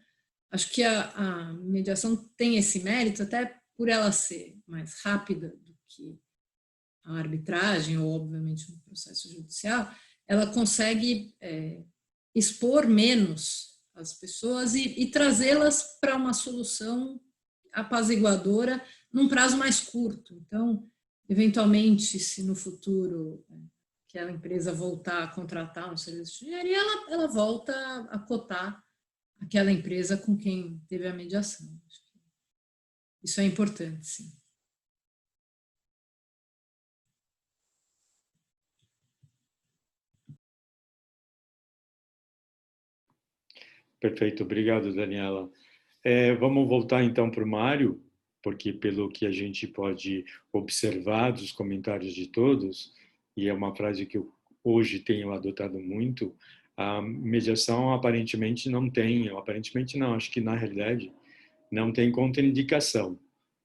acho que a mediação tem esse mérito, até por ela ser mais rápida do que a arbitragem ou, obviamente, um processo judicial, ela consegue expor menos as pessoas e trazê-las para uma solução apaziguadora num prazo mais curto. Então, eventualmente, se no futuro aquela empresa voltar a contratar um serviço de engenharia, ela volta a cotar aquela empresa com quem teve a mediação. Isso é importante, sim. Perfeito, obrigado, Daniela. Vamos voltar então para o Mário. porque pelo que a gente pode observar dos comentários de todos, e é uma frase que eu hoje tenho adotado muito, a mediação aparentemente não, acho que na realidade não tem contraindicação.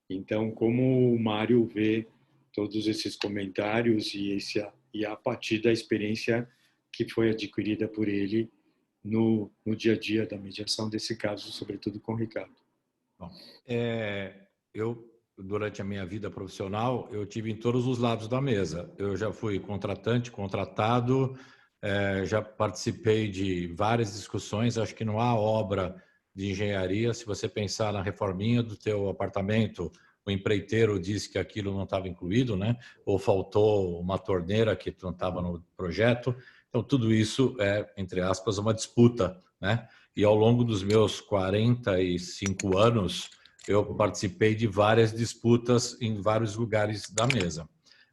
Então, como o Mário vê todos esses comentários e a partir da experiência que foi adquirida por ele no dia a dia da mediação desse caso, sobretudo com o Ricardo. Bom, eu, durante a minha vida profissional, eu tive em todos os lados da mesa. Eu já fui contratante, contratado, já participei de várias discussões. Acho que não há obra de engenharia. Se você pensar na reforminha do teu apartamento, o empreiteiro disse que aquilo não estava incluído, né? Ou faltou uma torneira que não estava no projeto. Então, tudo isso é, entre aspas, uma disputa, né? E ao longo dos meus 45 anos, eu participei de várias disputas em vários lugares da mesa.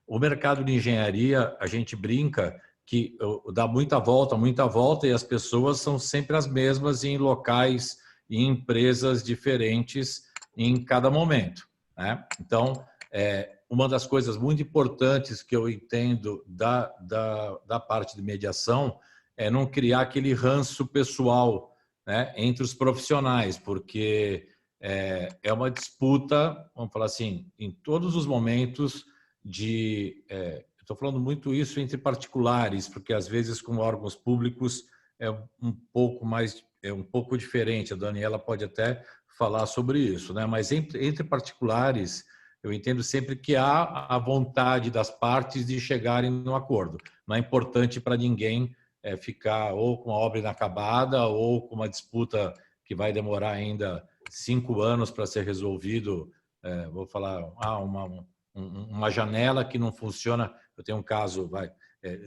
O mercado de engenharia, a gente brinca que dá muita volta, e as pessoas são sempre as mesmas em locais e empresas diferentes em cada momento, né? Então, uma das coisas muito importantes que eu entendo da parte de mediação é não criar aquele ranço pessoal, né, entre os profissionais, porque é uma disputa, vamos falar assim, em todos os momentos estou falando muito isso entre particulares, porque às vezes com órgãos públicos é um pouco diferente. A Daniela pode até falar sobre isso, né? Mas entre particulares, eu entendo sempre que há a vontade das partes de chegarem num acordo. Não é importante para ninguém ficar ou com a obra inacabada ou com uma disputa que vai demorar ainda 5 anos para ser resolvido. Vou falar, uma janela que não funciona. Eu tenho um caso,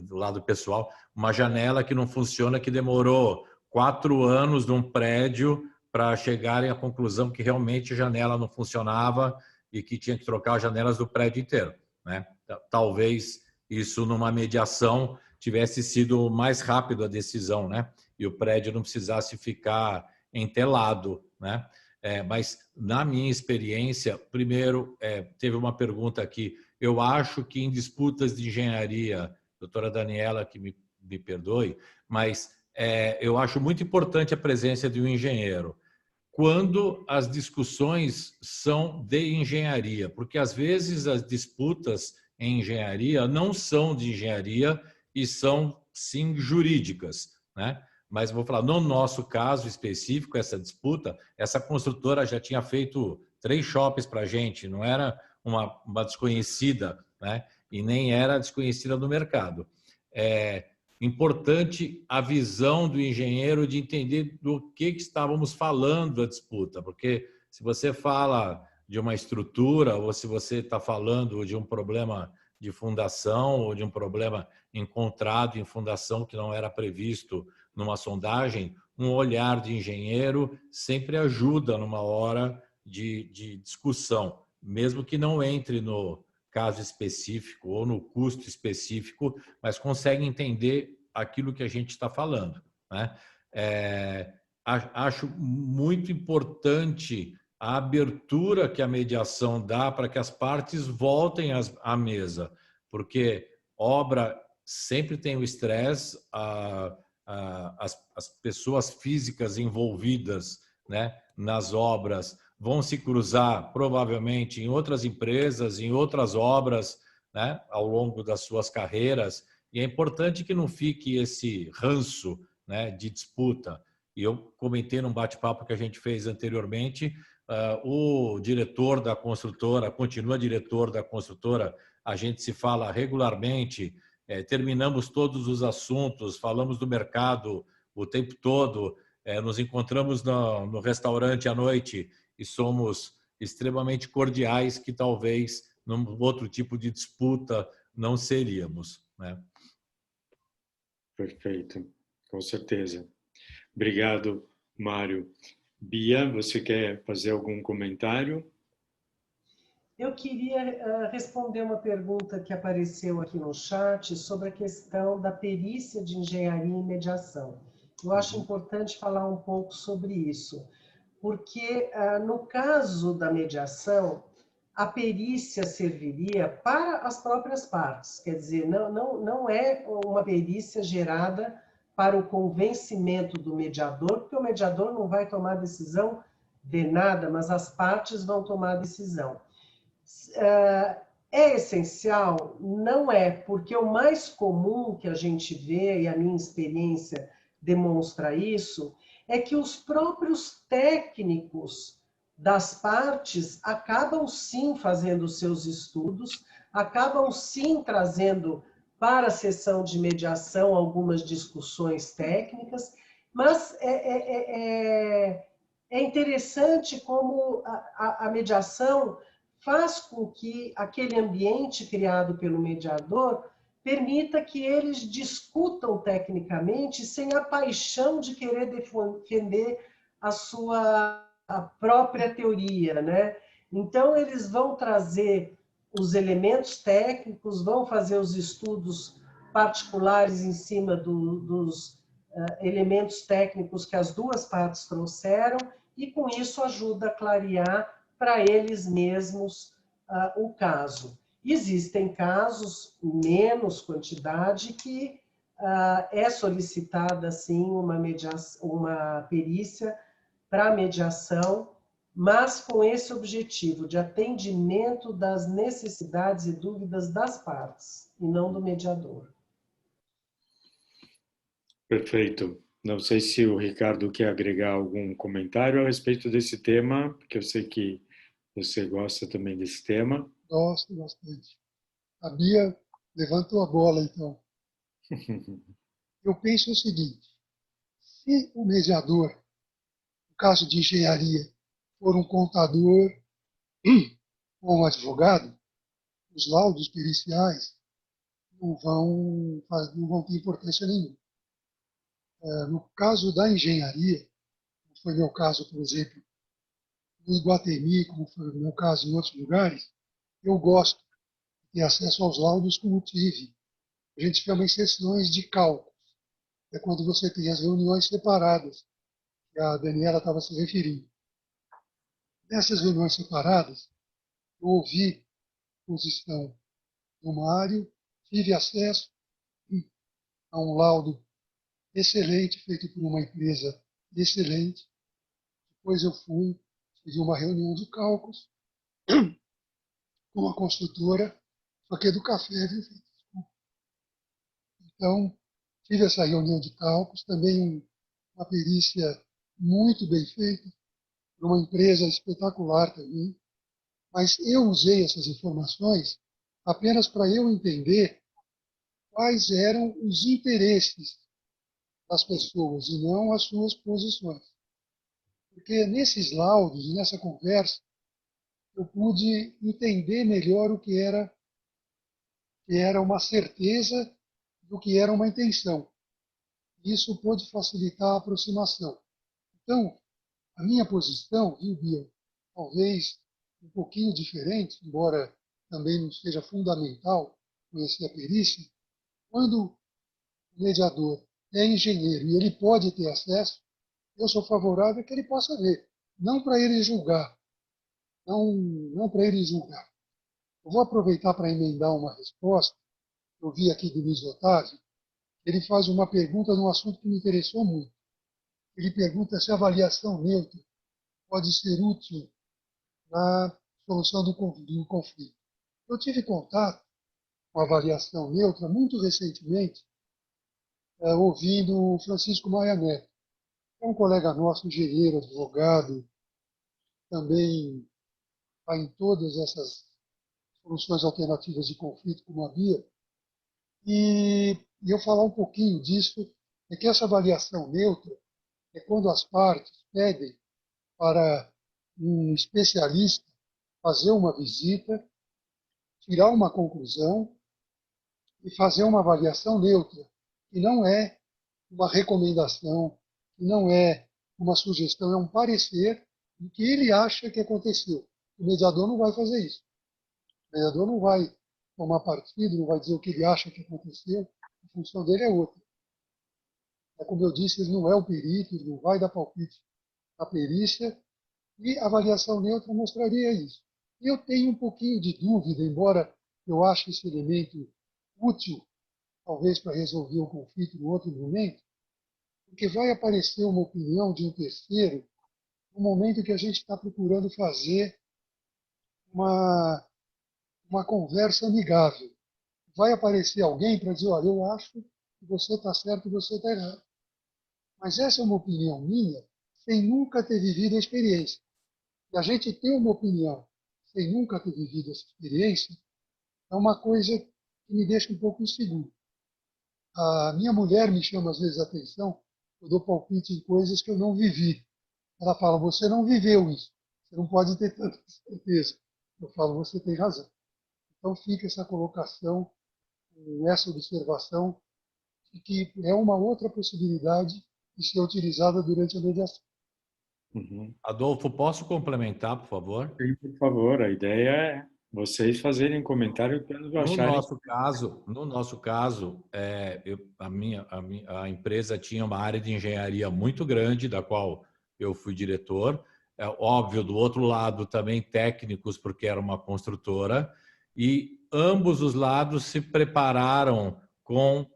do lado pessoal, uma janela que não funciona, que demorou 4 anos num prédio para chegarem à conclusão que realmente a janela não funcionava e que tinha que trocar as janelas do prédio inteiro, né? Talvez isso numa mediação tivesse sido mais rápido a decisão, né? E o prédio não precisasse ficar entelado, né? Mas na minha experiência, primeiro, teve uma pergunta aqui. Eu acho que em disputas de engenharia, doutora Daniela, que me perdoe, mas eu acho muito importante a presença de um engenheiro quando as discussões são de engenharia, porque às vezes as disputas em engenharia não são de engenharia e são, sim, jurídicas, né? Mas vou falar, no nosso caso específico, essa disputa, essa construtora já tinha feito 3 shoppings para a gente, não era uma desconhecida, né? E nem era desconhecida no mercado. Importante a visão do engenheiro de entender do que estávamos falando a disputa, porque se você fala de uma estrutura ou se você está falando de um problema de fundação ou de um problema encontrado em fundação que não era previsto numa sondagem, um olhar de engenheiro sempre ajuda numa hora de discussão, mesmo que não entre no caso específico ou no custo específico, mas consegue entender aquilo que a gente está falando, né? Acho muito importante a abertura que a mediação dá para que as partes voltem à mesa, porque obra sempre tem o estresse, as pessoas físicas envolvidas, né, nas obras vão se cruzar provavelmente em outras empresas, em outras obras, né, ao longo das suas carreiras, e é importante que não fique esse ranço, né, de disputa. E eu comentei num bate-papo que a gente fez anteriormente, o diretor da construtora, continua diretor da construtora, a gente se fala regularmente, terminamos todos os assuntos, falamos do mercado o tempo todo, nos encontramos no restaurante à noite e somos extremamente cordiais, que talvez num outro tipo de disputa não seríamos, né? Perfeito, com certeza. Obrigado, Mário. Bia, você quer fazer algum comentário? Eu queria responder uma pergunta que apareceu aqui no chat sobre a questão da perícia de engenharia e mediação. Eu acho importante falar um pouco sobre isso, porque, no caso da mediação, a perícia serviria para as próprias partes, quer dizer, não é uma perícia gerada para o convencimento do mediador, porque o mediador não vai tomar decisão de nada, mas as partes vão tomar a decisão. É essencial? Não é, porque o mais comum que a gente vê, e a minha experiência demonstra isso, é que os próprios técnicos das partes acabam sim fazendo seus estudos, acabam sim trazendo para a sessão de mediação algumas discussões técnicas, mas é interessante como a mediação faz com que aquele ambiente criado pelo mediador permita que eles discutam tecnicamente sem a paixão de querer defender a sua própria teoria, né? Então, eles vão trazer os elementos técnicos, vão fazer os estudos particulares em cima dos elementos técnicos que as duas partes trouxeram, e com isso ajuda a clarear para eles mesmos o caso. Existem casos, menos quantidade, que é solicitada, sim, uma perícia para mediação, mas com esse objetivo de atendimento das necessidades e dúvidas das partes, e não do mediador. Perfeito. Não sei se o Ricardo quer agregar algum comentário a respeito desse tema, porque eu sei que você gosta também desse tema. Gosto bastante. A Bia levantou a bola, então. Eu penso o seguinte: se o mediador, no caso de engenharia, for um contador ou um advogado, os laudos periciais não vão ter importância nenhuma. No caso da engenharia, como foi meu caso, por exemplo, no Iguatemi, como foi o meu caso em outros lugares, eu gosto de ter acesso aos laudos como tive. A gente chama em sessões de cálculos. É quando você tem as reuniões separadas, que a Daniela estava se referindo. Nessas reuniões separadas, eu ouvi a posição do Mário, tive acesso a um laudo excelente, feito por uma empresa excelente. Depois eu tive uma reunião de cálculos com uma construtora, só que é do café, viu, gente? Então, tive essa reunião de cálculos, também uma perícia muito bem feita, por uma empresa espetacular também. Mas eu usei essas informações apenas para eu entender quais eram os interesses das pessoas e não as suas posições. Porque nesses laudos, nessa conversa, eu pude entender melhor o que era uma certeza do que era uma intenção. Isso pode facilitar a aproximação. Então, a minha posição, viu, Bia, talvez um pouquinho diferente, embora também não seja fundamental conhecer a perícia, quando o mediador é engenheiro e ele pode ter acesso, eu sou favorável a que ele possa ver, não para ele julgar, não para ele julgar. Eu vou aproveitar para emendar uma resposta. Eu vi aqui do Luiz Otávio, ele faz uma pergunta num assunto que me interessou muito. Ele pergunta se a avaliação neutra pode ser útil na solução do conflito. Eu tive contato com a avaliação neutra muito recentemente, ouvindo o Francisco Maia Neto, que é um colega nosso, engenheiro, advogado, também está em todas essas soluções alternativas de conflito, como a Bia. E eu falar um pouquinho disso, é que essa avaliação neutra é quando as partes pedem para um especialista fazer uma visita, tirar uma conclusão e fazer uma avaliação neutra, que não é uma recomendação, que não é uma sugestão, é um parecer do que ele acha que aconteceu. O mediador não vai fazer isso. O mediador não vai tomar partido, não vai dizer o que ele acha que aconteceu, a função dele é outra. Como eu disse, ele não é um perito, ele não vai dar palpite na perícia, E a avaliação neutra mostraria isso. Eu tenho um pouquinho de dúvida, embora eu ache esse elemento útil, talvez para resolver o conflito em outro momento, porque vai aparecer uma opinião de um terceiro no momento que a gente está procurando fazer uma conversa amigável. Vai aparecer alguém para dizer, olha, eu acho que você está certo e você está errado. Mas essa é uma opinião minha, sem nunca ter vivido a experiência. E a gente ter uma opinião sem nunca ter vivido essa experiência é uma coisa que me deixa um pouco inseguro. A minha mulher me chama às vezes a atenção, eu dou palpite em coisas que eu não vivi. Ela fala, você não viveu isso, você não pode ter tanta certeza. Eu falo, você tem razão. Então fica essa colocação, essa observação, de que é uma outra possibilidade de ser utilizada durante a mediação. Uhum. Adolfo, posso complementar, por favor? Sim, por favor, a ideia é vocês fazerem comentário quando acharem. No nosso caso, a empresa tinha uma área de engenharia muito grande, da qual eu fui diretor. É óbvio, do outro lado também técnicos, porque era uma construtora, e ambos os lados se prepararam com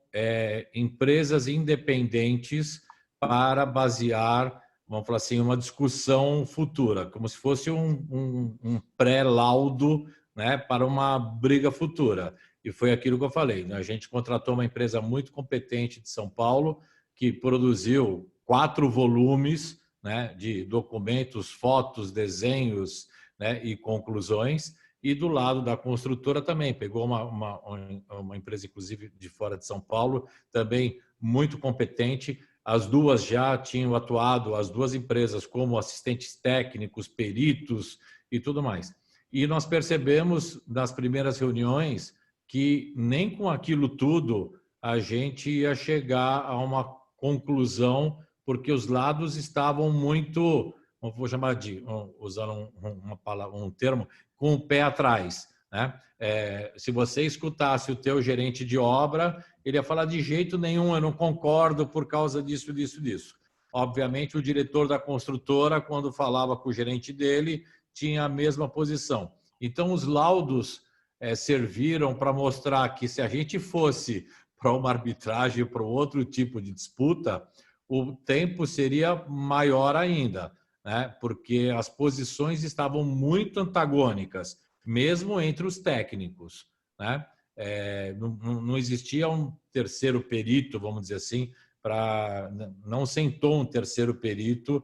empresas independentes para basear, vamos falar assim, uma discussão futura, como se fosse um pré-laudo, né, para uma briga futura. E foi aquilo que eu falei, né? A gente contratou uma empresa muito competente de São Paulo, que produziu 4 volumes, né, de documentos, fotos, desenhos, né, e conclusões. E do lado da construtora também, pegou uma empresa, inclusive, de fora de São Paulo, também muito competente. As duas já tinham atuado, as duas empresas, como assistentes técnicos, peritos e tudo mais. E nós percebemos nas primeiras reuniões que nem com aquilo tudo a gente ia chegar a uma conclusão, porque os lados estavam muito, vou chamar de, usando um termo, com o pé atrás, né? Se você escutasse o teu gerente de obra, ele ia falar de jeito nenhum, eu não concordo por causa disso, disso, disso. Obviamente, o diretor da construtora, quando falava com o gerente dele, tinha a mesma posição. Então, os laudos serviram para mostrar que se a gente fosse para uma arbitragem, para outro tipo de disputa, o tempo seria maior ainda, né? Porque as posições estavam muito antagônicas, mesmo entre os técnicos, né? Não existia um terceiro perito, vamos dizer assim, não sentou um terceiro perito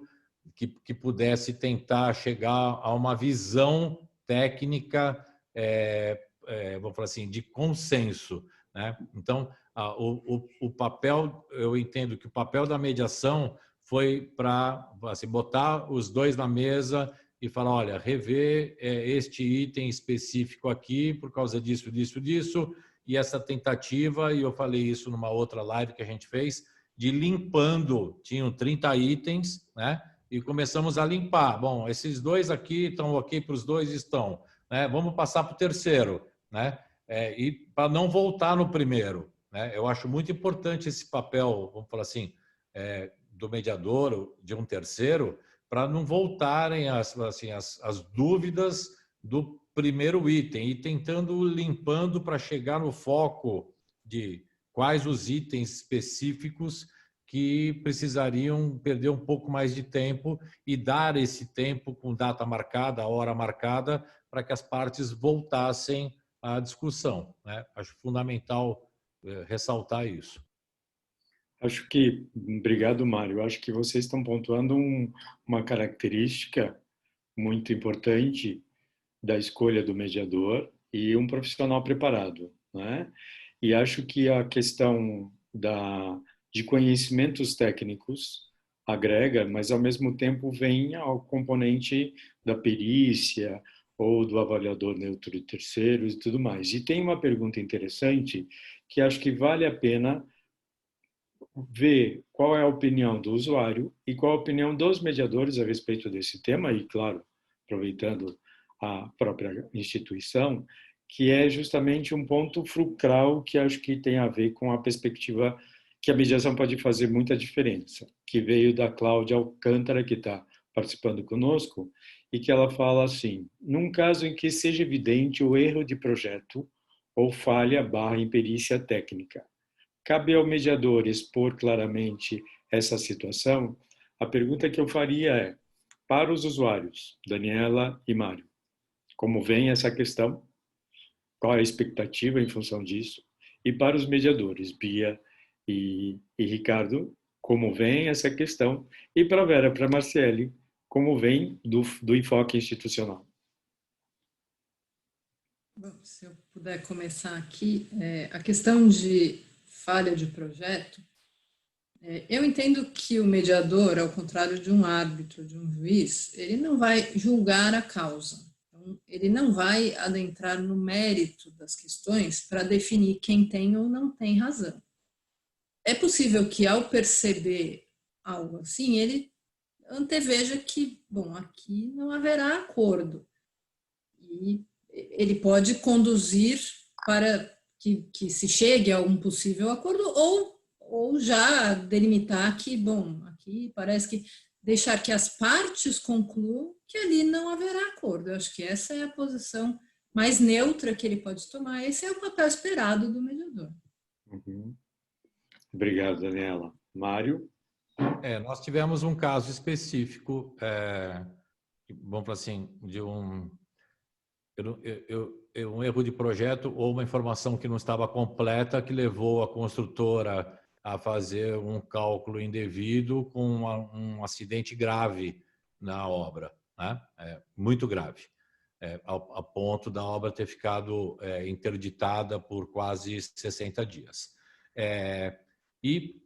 que pudesse tentar chegar a uma visão técnica, vamos falar assim, de consenso, né? Então, o papel, eu entendo que o papel da mediação foi para assim, botar os dois na mesa e falar, olha, rever este item específico aqui por causa disso, disso, disso, e essa tentativa, e eu falei isso numa outra live que a gente fez, de limpando, tinham 30 itens, né? E começamos a limpar. Bom, esses dois aqui estão ok para os dois? Estão. Né? Vamos passar para o terceiro, né? E para não voltar no primeiro, né? Eu acho muito importante esse papel, vamos falar assim, do mediador, de um terceiro, para não voltarem as dúvidas do primeiro item e tentando limpando para chegar no foco de quais os itens específicos que precisariam perder um pouco mais de tempo e dar esse tempo com data marcada, hora marcada, para que as partes voltassem à discussão, né? Acho fundamental ressaltar isso. Acho que, obrigado, Mário. Acho que vocês estão pontuando uma característica muito importante da escolha do mediador e um profissional preparado, né? E acho que a questão de conhecimentos técnicos agrega, mas ao mesmo tempo vem ao componente da perícia ou do avaliador neutro de terceiros e tudo mais. E tem uma pergunta interessante que acho que vale a pena ver qual é a opinião do usuário e qual a opinião dos mediadores a respeito desse tema, e claro, aproveitando a própria instituição, que é justamente um ponto fulcral que acho que tem a ver com a perspectiva que a mediação pode fazer muita diferença, que veio da Cláudia Alcântara, que está participando conosco, e que ela fala assim: num caso em que seja evidente o erro de projeto ou falha/imperícia técnica, cabe ao mediador expor claramente essa situação? A pergunta que eu faria é, para os usuários, Daniela e Mário, como vem essa questão? Qual é a expectativa em função disso? E para os mediadores, Bia e Ricardo, como vem essa questão? E para a Vera, para a Marciele, como vem do enfoque institucional? Bom, se eu puder começar aqui, a questão de falha de projeto, eu entendo que o mediador, ao contrário de um árbitro, de um juiz, ele não vai julgar a causa. Então, ele não vai adentrar no mérito das questões para definir quem tem ou não tem razão. É possível que, ao perceber algo assim, ele anteveja que, bom, aqui não haverá acordo. E ele pode conduzir para que se chegue a um possível acordo ou já delimitar que, bom, aqui parece que deixar que as partes concluam que ali não haverá acordo. Eu acho que essa é a posição mais neutra que ele pode tomar. Esse é o papel esperado do mediador. Uhum. Obrigado, Daniela. Mário? Nós tivemos um caso específico, vamos falar assim, de um erro de projeto ou uma informação que não estava completa que levou a construtora a fazer um cálculo indevido com um acidente grave na obra, né? Muito grave, a ponto da obra ter ficado interditada por quase 60 dias. E,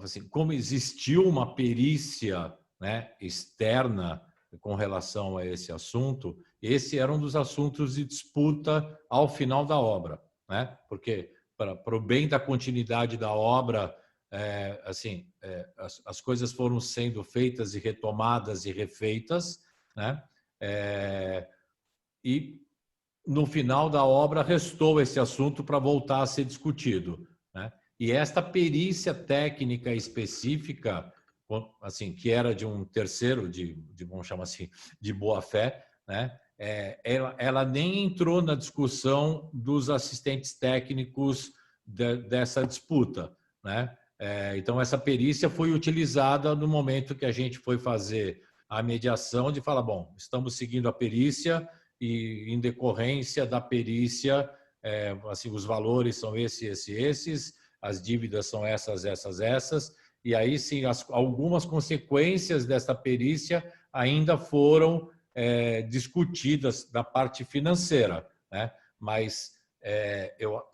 assim, como existiu uma perícia, né, externa com relação a esse assunto, esse era um dos assuntos de disputa ao final da obra, né? Porque para o bem da continuidade da obra, as coisas foram sendo feitas e retomadas e refeitas, né? E no final da obra restou esse assunto para voltar a ser discutido, né? E esta perícia técnica específica, assim, que era de um terceiro, vamos chamar assim, de boa fé, né? Ela nem entrou na discussão dos assistentes técnicos dessa disputa, né? Então, essa perícia foi utilizada no momento que a gente foi fazer a mediação, de falar, bom, estamos seguindo a perícia e, em decorrência da perícia, assim, os valores são esses, as dívidas são essas, e aí sim, algumas consequências dessa perícia ainda foram discutidas da parte financeira, né? Mas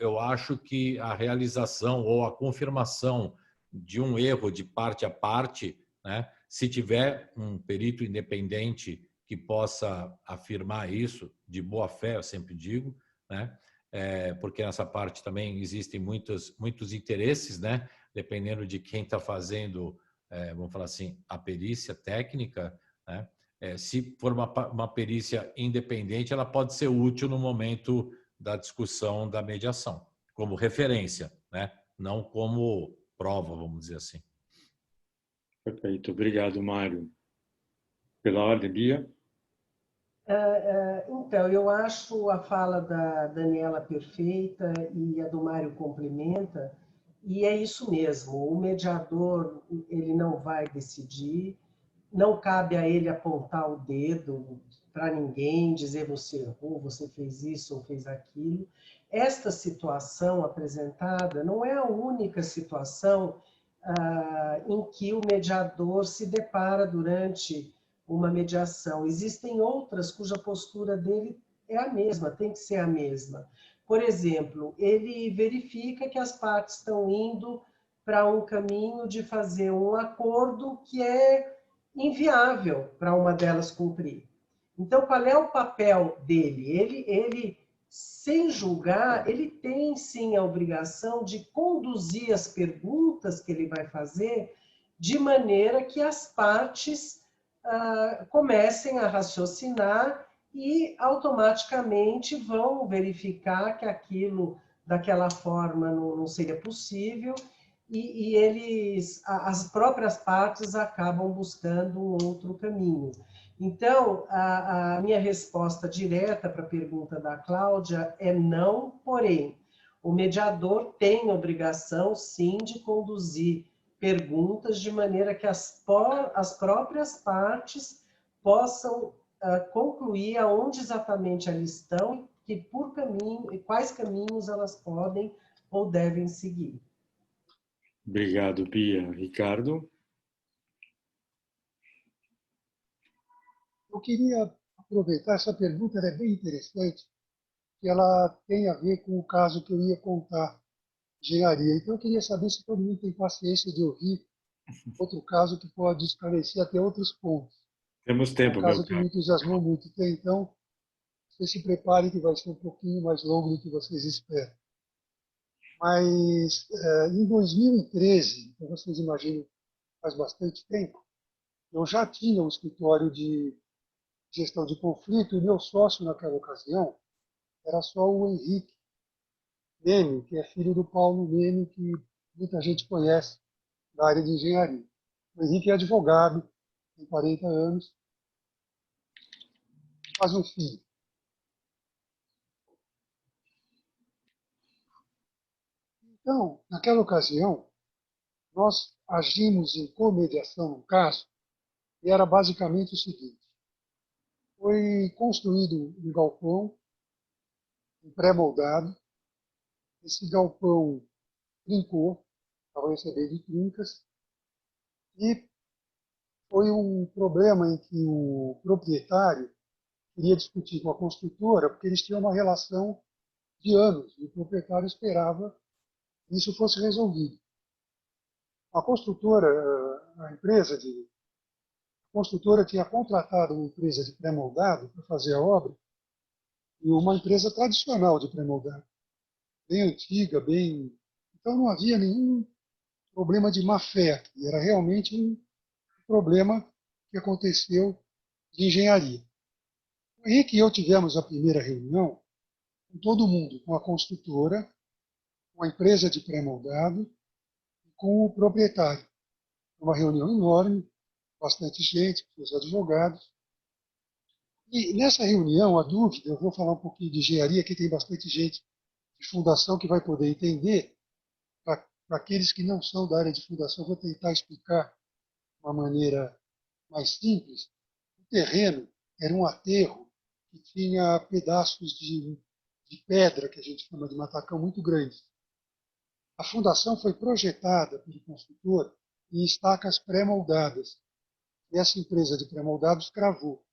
eu acho que a realização ou a confirmação de um erro de parte a parte, né? Se tiver um perito independente que possa afirmar isso, de boa fé, eu sempre digo, né? Porque nessa parte também existem muitos interesses, né? Dependendo de quem está fazendo, vamos falar assim, a perícia técnica, né? Se for uma perícia independente, ela pode ser útil no momento da discussão da mediação, como referência, né? Não como prova, vamos dizer assim. Perfeito. Obrigado, Mário. Pela ordem, Bia? Então, eu acho a fala da Daniela perfeita e a do Mário complementa, e é isso mesmo, o mediador ele não vai decidir, não cabe a ele apontar o dedo para ninguém, dizer você errou, você fez isso ou fez aquilo. Esta situação apresentada não é a única situação em que o mediador se depara durante uma mediação. Existem outras cuja postura dele é a mesma, tem que ser a mesma. Por exemplo, ele verifica que as partes estão indo para um caminho de fazer um acordo que é inviável para uma delas cumprir. Então, qual é o papel dele? Ele, sem julgar, ele tem sim a obrigação de conduzir as perguntas que ele vai fazer de maneira que as partes comecem a raciocinar e automaticamente vão verificar que aquilo daquela forma não seria possível e as próprias partes acabam buscando um outro caminho. Então, a minha resposta direta para a pergunta da Cláudia é não, porém, o mediador tem obrigação, sim, de conduzir perguntas de maneira que as próprias partes possam concluir aonde exatamente elas estão e por caminho, e quais caminhos elas podem ou devem seguir. Obrigado, Bia. Ricardo? Eu queria aproveitar, essa pergunta, ela é bem interessante, que ela tem a ver com o caso que eu ia contar, engenharia. Então, eu queria saber se todo mundo tem paciência de ouvir outro caso que pode esclarecer até outros pontos. Temos É um tempo, meu caso que caro. me entusiasmou muito. Então, vocês se preparem que vai ser um pouquinho mais longo do que vocês esperam. Mas, em 2013, então vocês imaginam, faz bastante tempo, eu já tinha um escritório de gestão de conflito e meu sócio naquela ocasião era só o Henrique Neme, que é filho do Paulo Neme, que muita gente conhece da área de engenharia. O Henrique é advogado, tem 40 anos, faz um filho. Então, naquela ocasião, nós agimos em comediação no caso, e era basicamente o seguinte: foi construído um galpão, um pré-moldado, esse galpão trincou, estava recebendo trincas, e foi um problema em que o proprietário queria discutir com a construtora, porque eles tinham uma relação de anos, e o proprietário esperava que isso fosse resolvido. A construtora, a construtora tinha contratado uma empresa de pré-moldado para fazer a obra, e uma empresa tradicional de pré-moldado, bem antiga, bem... Então não havia nenhum problema de má-fé, era realmente um problema que aconteceu de engenharia. O Henrique e eu tivemos a primeira reunião com todo mundo, com a construtora, com a empresa de pré-moldado e com o proprietário. Uma reunião enorme, bastante gente, os advogados. E nessa reunião, a dúvida, eu vou falar um pouquinho de engenharia, que tem bastante gente de fundação que vai poder entender. Para aqueles que não são da área de fundação, eu vou tentar explicar de uma maneira mais simples. O terreno era um aterro que tinha pedaços de pedra, que a gente chama de matacão, muito grandes. A fundação foi projetada pelo construtor em estacas pré-moldadas. E essa empresa de pré-moldados cravou.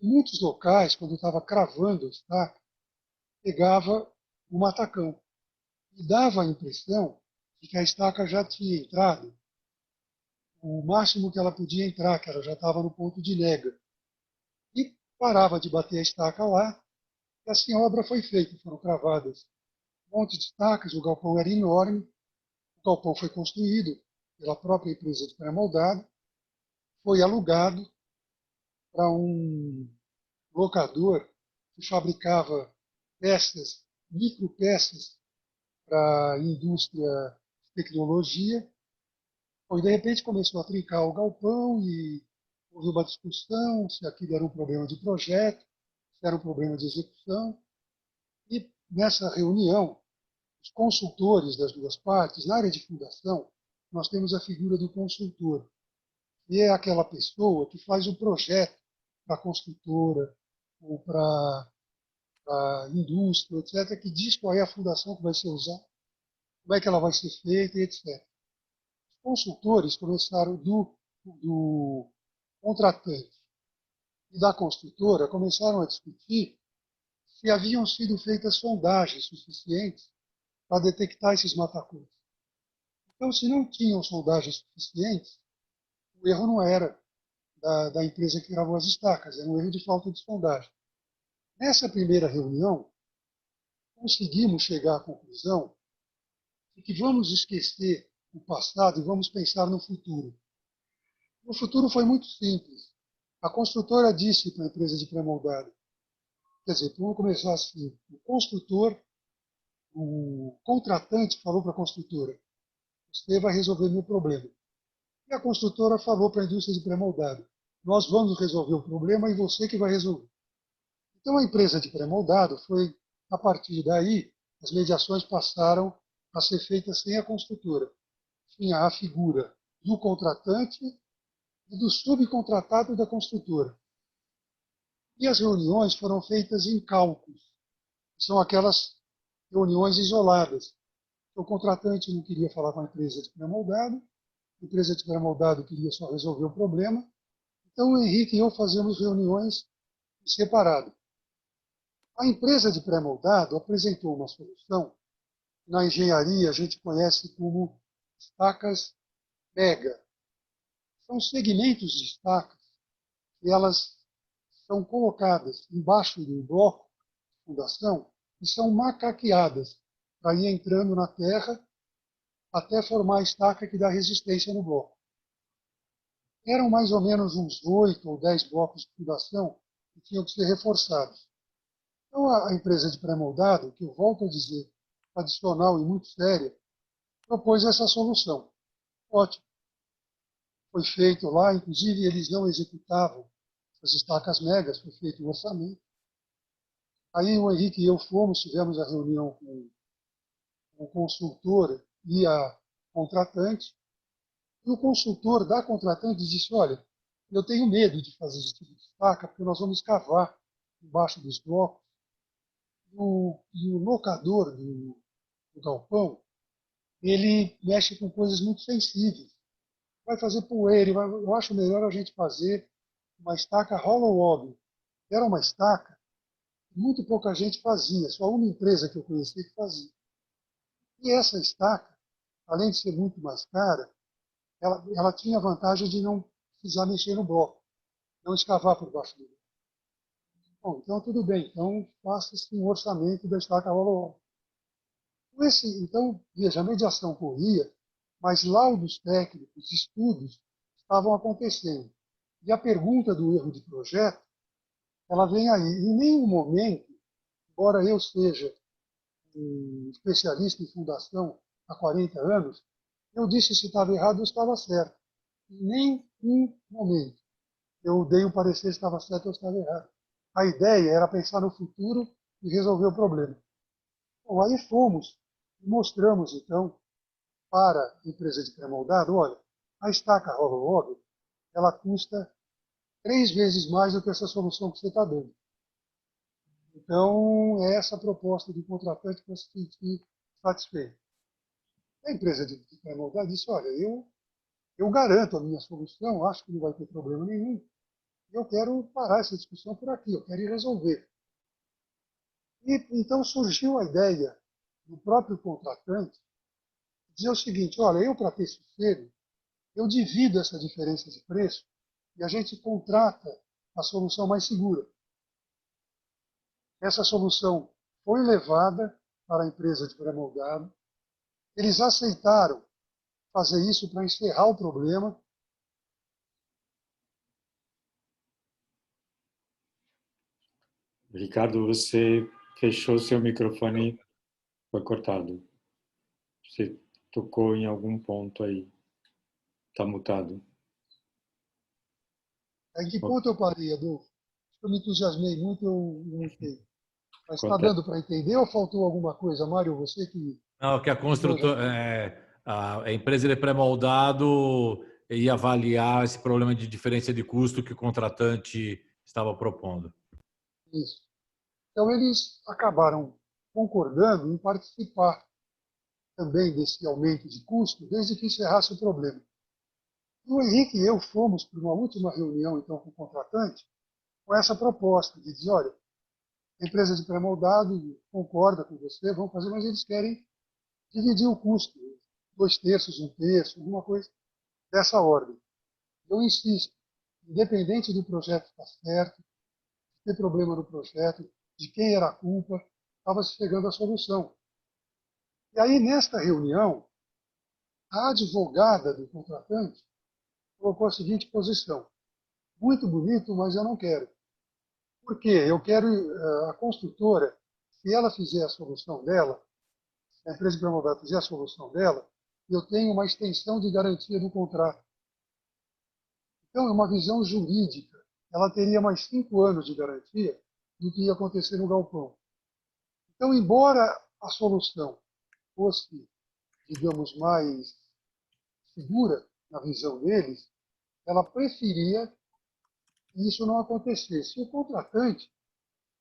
Em muitos locais, quando estava cravando a estaca, pegava o matacão. E dava a impressão de que a estaca já tinha entrado o máximo que ela podia entrar, que ela já estava no ponto de nega. E parava de bater a estaca lá, e assim a obra foi feita. Foram cravadas um monte de estacas, o galpão era enorme, o galpão foi construído pela própria empresa de pré-moldado, foi alugado para um locador que fabricava peças, micropeças para a indústria de tecnologia. De repente começou a trincar o galpão e houve uma discussão se aquilo era um problema de projeto, se era um problema de execução. E nessa reunião, os consultores das duas partes, na área de fundação, nós temos a figura do consultor, que é aquela pessoa que faz o projeto para a construtora ou para a indústria, etc., que diz qual é a fundação que vai ser usada, como é que ela vai ser feita, etc. Os consultores começaram do contratante e da construtora, começaram a discutir se haviam sido feitas sondagens suficientes para detectar esses matacões. Então, se não tinham sondagens suficientes, o erro não era da empresa que gravou as estacas, era um erro de falta de sondagem. Nessa primeira reunião, conseguimos chegar à conclusão de que vamos esquecer o passado e vamos pensar no futuro. O futuro foi muito simples. A construtora disse para a empresa de pré-moldado, quer dizer, vamos começar assim, o construtor, o contratante falou para a construtora, você vai resolver meu problema. E a construtora falou para a indústria de pré-moldado, nós vamos resolver o problema e você que vai resolver. Então, a empresa de pré-moldado foi, a partir daí, as mediações passaram a ser feitas sem a construtora. Tinha a figura do contratante e do subcontratado da construtora. E as reuniões foram feitas em cálculos. São aquelas reuniões isoladas. O contratante não queria falar com a empresa de pré-moldado, a empresa de pré-moldado queria só resolver o problema. Então, o Henrique e eu fazíamos reuniões separadas. A empresa de pré-moldado apresentou uma solução que na engenharia a gente conhece como estacas mega. São segmentos de estacas que elas são colocadas embaixo do bloco de fundação e são macaqueadas para ir entrando na terra até formar a estaca que dá resistência no bloco. Eram mais ou menos uns 8 ou 10 blocos de fundação que tinham que ser reforçados. Então, a empresa de pré-moldado, que eu volto a dizer, tradicional e muito séria, propôs essa solução. Ótimo. Foi feito lá, inclusive eles não executavam as estacas megas, foi feito um orçamento. Aí o Henrique e eu tivemos a reunião com o consultor e a contratante, e o consultor da contratante disse, olha, eu tenho medo de fazer esse tipo de estaca, porque nós vamos cavar embaixo dos blocos, e o locador do galpão, ele mexe com coisas muito sensíveis. Vai fazer poeira, eu acho melhor a gente fazer uma estaca hollow log. Era uma estaca que muito pouca gente fazia, só uma empresa que eu conheci que fazia. E essa estaca, além de ser muito mais cara, ela tinha a vantagem de não precisar mexer no bloco, não escavar por baixo do bloco. Bom, então tudo bem, então faça-se um orçamento da estaca hollow log. Então, veja, a mediação corria, mas laudos técnicos, estudos, estavam acontecendo. E a pergunta do erro de projeto, ela vem aí. Em nenhum momento, embora eu seja um especialista em fundação há 40 anos, eu disse se estava errado ou estava certo. Em nenhum momento eu dei um parecer se estava certo ou estava errado. A ideia era pensar no futuro e resolver o problema. Bom, aí fomos e mostramos, então, para a empresa de pré-moldado, olha, a estaca hollow log, ela custa 3 vezes mais do que essa solução que você está dando. Então, é essa a proposta do contratante para se sentir satisfeito. A empresa de pré-moldado disse, olha, eu garanto a minha solução, acho que não vai ter problema nenhum, e eu quero parar essa discussão por aqui, eu quero ir resolver. E então surgiu a ideia do próprio contratante dizer o seguinte, olha, eu para ter sossego, eu divido essa diferença de preço e a gente contrata a solução mais segura. Essa solução foi levada para a empresa de pré-moldado, eles aceitaram fazer isso para encerrar o problema. Ricardo, você fechou seu microfone, foi cortado. Você tocou em algum ponto aí. Está mutado. Em que ponto eu parei, Adolfo? Eu me entusiasmei muito, eu não sei. Mas está dando para entender ou faltou alguma coisa, Mário? Você que... Não, que a construtora, a empresa de pré-moldado ia avaliar esse problema de diferença de custo que o contratante estava propondo. Isso. Então, eles acabaram concordando em participar também desse aumento de custo, desde que encerrasse o problema. E o Henrique e eu fomos para uma última reunião, então, com o contratante, com essa proposta de dizer, olha, a empresa de pré-moldado concorda com você, vamos fazer, mas eles querem dividir o custo, 2/3, 1/3, alguma coisa dessa ordem. Eu insisto, independente do projeto estar certo, de ter problema no projeto, de quem era a culpa, estava se chegando à solução. E aí, nesta reunião, a advogada do contratante colocou a seguinte posição. Muito bonito, mas eu não quero. Por quê? Eu quero a construtora, se ela fizer a solução dela, se a empresa de pré-moldado fizer a solução dela, eu tenho uma extensão de garantia do contrato. Então, é uma visão jurídica. Ela teria mais 5 anos de garantia do que ia acontecer no galpão. Então, embora a solução fosse, digamos, mais segura na visão deles, ela preferia que isso não acontecesse. E o contratante,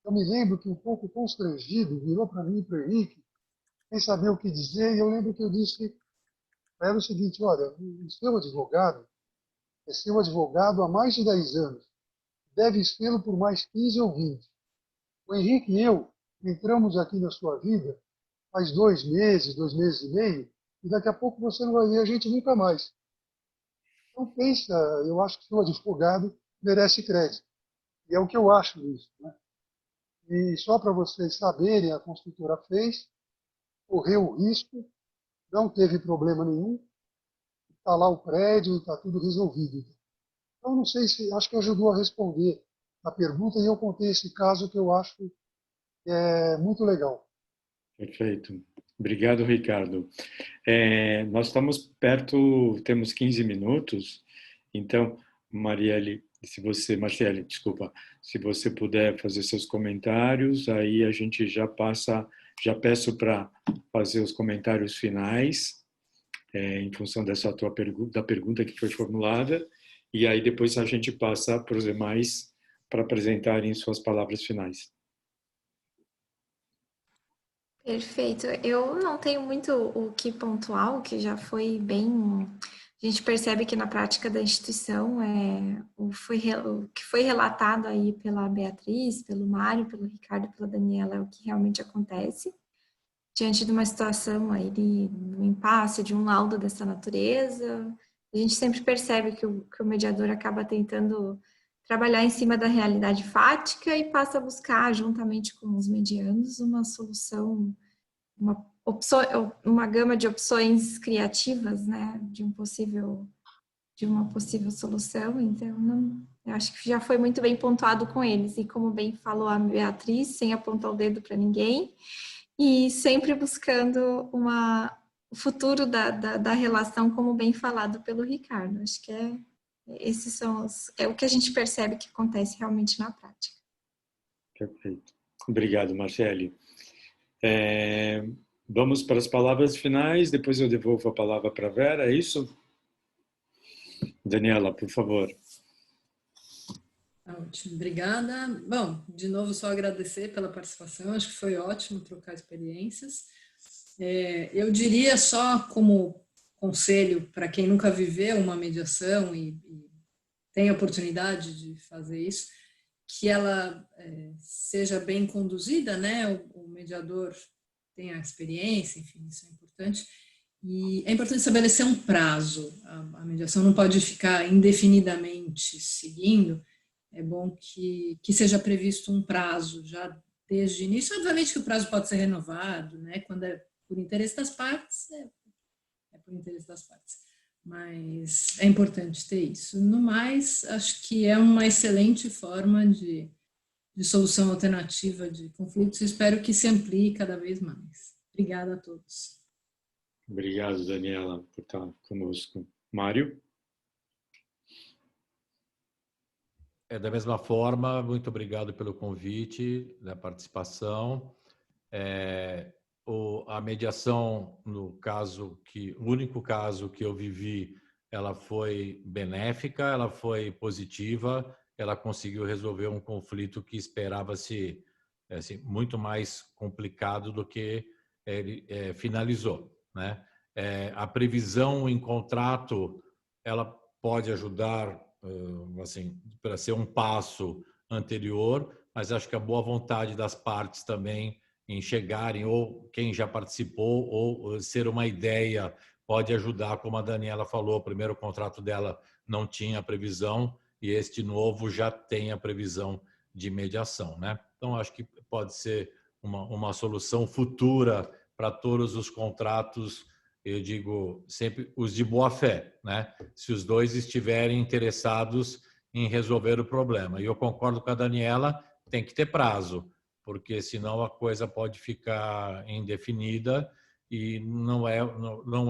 eu me lembro que um pouco constrangido, virou para mim e para o Henrique, sem saber o que dizer, e eu lembro que eu disse para ela o seguinte: olha, o seu advogado é seu advogado há mais de 10 anos, deve ser por mais 15 ou 20. O Henrique e eu entramos aqui na sua vida faz 2 meses, 2 meses e meio, e daqui a pouco você não vai ver a gente nunca mais. Então pensa, eu acho que o seu advogado merece crédito. E é o que eu acho disso, né? E só para vocês saberem, a construtora fez, correu o risco, não teve problema nenhum, está lá o prédio, está tudo resolvido. Então, não sei se, acho que ajudou a responder a pergunta, e eu contei esse caso que eu acho que é muito legal. Perfeito. Obrigado, Ricardo. Nós estamos perto, temos 15 minutos, então, Marcele, desculpa, se você puder fazer seus comentários, aí a gente já peço para fazer os comentários finais, em função dessa tua da pergunta que foi formulada, e aí depois a gente passa para os demais para apresentarem suas palavras finais. Perfeito. Eu não tenho muito o que pontuar, o que já foi bem. A gente percebe que na prática da instituição o que foi relatado aí pela Beatriz, pelo Mário, pelo Ricardo, pela Daniela é o que realmente acontece diante de uma situação aí de um impasse, de um laudo dessa natureza. A gente sempre percebe que o mediador acaba tentando trabalhar em cima da realidade fática e passa a buscar, juntamente com os medianos, uma solução, uma gama de opções criativas, né, de uma possível solução. Então, eu acho que já foi muito bem pontuado com eles. E como bem falou a Beatriz, sem apontar o dedo para ninguém, e sempre buscando o futuro da relação, como bem falado pelo Ricardo. Acho que esses são o que a gente percebe que acontece realmente na prática. Perfeito. Obrigado, Marcele. Vamos para as palavras finais, depois eu devolvo a palavra para a Vera, é isso? Daniela, por favor. Ótimo, obrigada. Bom, de novo, só agradecer pela participação, acho que foi ótimo trocar experiências. Eu diria só como conselho para quem nunca viveu uma mediação e tem a oportunidade de fazer isso, que ela seja bem conduzida, né? O mediador tem a experiência, enfim, isso é importante. E é importante estabelecer um prazo. A mediação não pode ficar indefinidamente seguindo. É bom que seja previsto um prazo já desde o início. Obviamente que o prazo pode ser renovado, né? Quando é por interesse das partes, é por interesse das partes. Mas é importante ter isso. No mais, acho que é uma excelente forma de solução alternativa de conflitos. Espero que se amplie cada vez mais. Obrigada a todos. Obrigado, Daniela, por estar conosco. Mário? Da mesma forma, muito obrigado pelo convite, da participação. A mediação, no caso o único caso que eu vivi, ela foi benéfica, ela foi positiva, ela conseguiu resolver um conflito que esperava-se muito mais complicado do que ele finalizou, né? A previsão em contrato, ela pode ajudar para ser um passo anterior, mas acho que a boa vontade das partes também em chegarem, ou quem já participou, ou ser uma ideia pode ajudar, como a Daniela falou, o primeiro contrato dela não tinha previsão e este novo já tem a previsão de mediação, né? Então, acho que pode ser uma solução futura para todos os contratos, eu digo sempre os de boa fé, né? Se os dois estiverem interessados em resolver o problema. E eu concordo com a Daniela, tem que ter prazo, porque senão a coisa pode ficar indefinida e não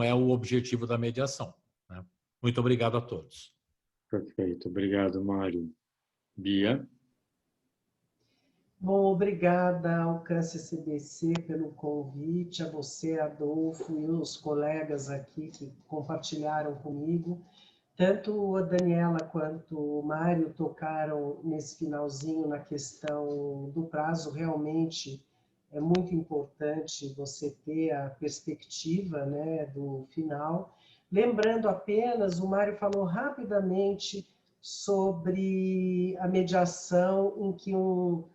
é o objetivo da mediação, né? Muito obrigado a todos. Perfeito. Obrigado, Mário. Bia? Bom, obrigada ao Câncer CBC pelo convite, a você, Adolfo, e os colegas aqui que compartilharam comigo. Tanto a Daniela quanto o Mário tocaram nesse finalzinho na questão do prazo. Realmente é muito importante você ter a perspectiva, né, do final. Lembrando apenas, o Mário falou rapidamente sobre a mediação em que um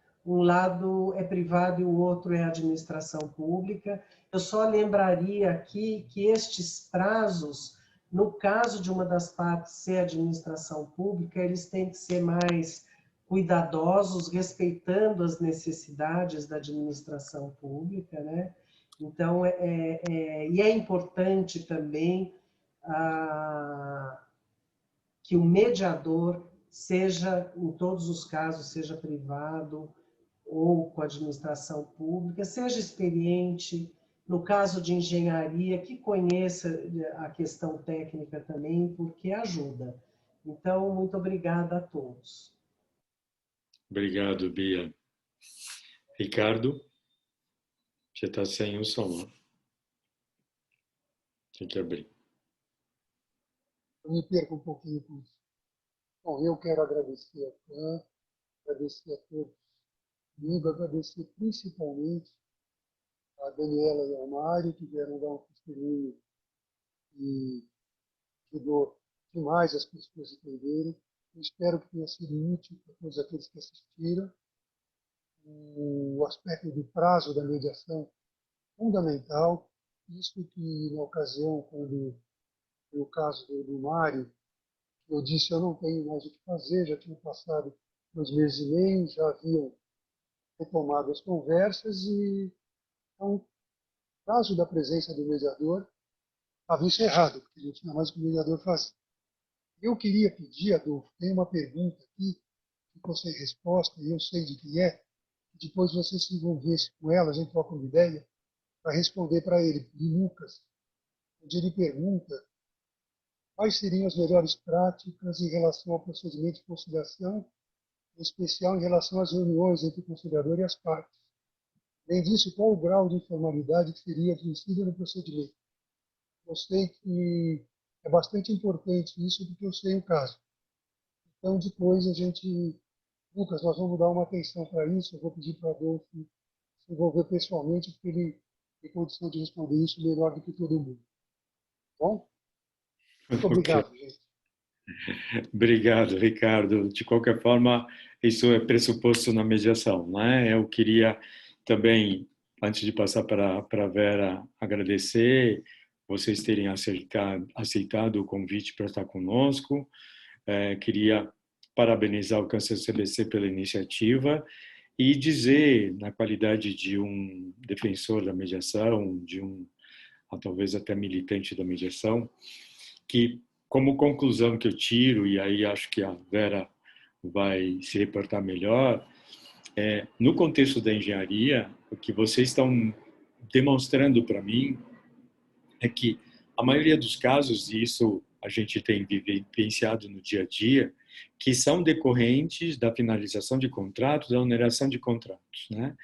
lado é privado e o outro é administração pública. Eu só lembraria aqui que estes prazos, no caso de uma das partes ser administração pública, eles têm que ser mais cuidadosos, respeitando as necessidades da administração pública, né? Então, e é importante também que o mediador seja, em todos os casos, seja privado ou com administração pública, seja experiente, no caso de engenharia, que conheça a questão técnica também, porque ajuda. Então, muito obrigada a todos. Obrigado, Bia. Ricardo? Você está sem o som, né? Tem que abrir. Eu me perco um pouquinho com isso. Bom, eu quero agradecer a CAN, agradecer a todos comigo, agradecer principalmente a Daniela e ao Mário, que vieram dar um testemunho e ajudou demais as pessoas a entenderem. Eu espero que tenha sido útil para todos aqueles que assistiram. O aspecto do prazo da mediação fundamental, isso que na ocasião, quando foi o caso do Mário, eu disse eu não tenho mais o que fazer, já tinha passado 2 meses e meio, já haviam retomado as conversas e então, o prazo da presença do mediador estava encerrado, porque não tinha mais o que o mediador fazer. Eu queria pedir, Adolfo, tem uma pergunta aqui, que ficou sem resposta, e eu sei de quem é, que depois você se envolvesse com ela, a gente troca uma ideia, para responder para ele, de Lucas, onde ele pergunta quais seriam as melhores práticas em relação ao procedimento de conciliação, em especial em relação às reuniões entre o conciliador e as partes. Além disso, qual o grau de informalidade que seria admitido no procedimento? Eu sei que é bastante importante isso, porque eu sei o caso. Então, depois a gente... Lucas, nós vamos dar uma atenção para isso, eu vou pedir para o Adolfo se envolver pessoalmente, porque ele tem condição de responder isso melhor do que todo mundo. Bom? Muito obrigado, gente. Obrigado, Ricardo. De qualquer forma, isso é pressuposto na mediação, né? Eu queria também, antes de passar para a Vera, agradecer vocês terem aceitado o convite para estar conosco. Queria parabenizar o Câncer CBC pela iniciativa e dizer, na qualidade de um defensor da mediação, talvez até militante da mediação, que, como conclusão que eu tiro, e aí acho que a Vera vai se reportar melhor, no contexto da engenharia, o que vocês estão demonstrando para mim é que a maioria dos casos, e isso a gente tem vivenciado no dia a dia, que são decorrentes da finalização de contratos, da oneração de contratos, né?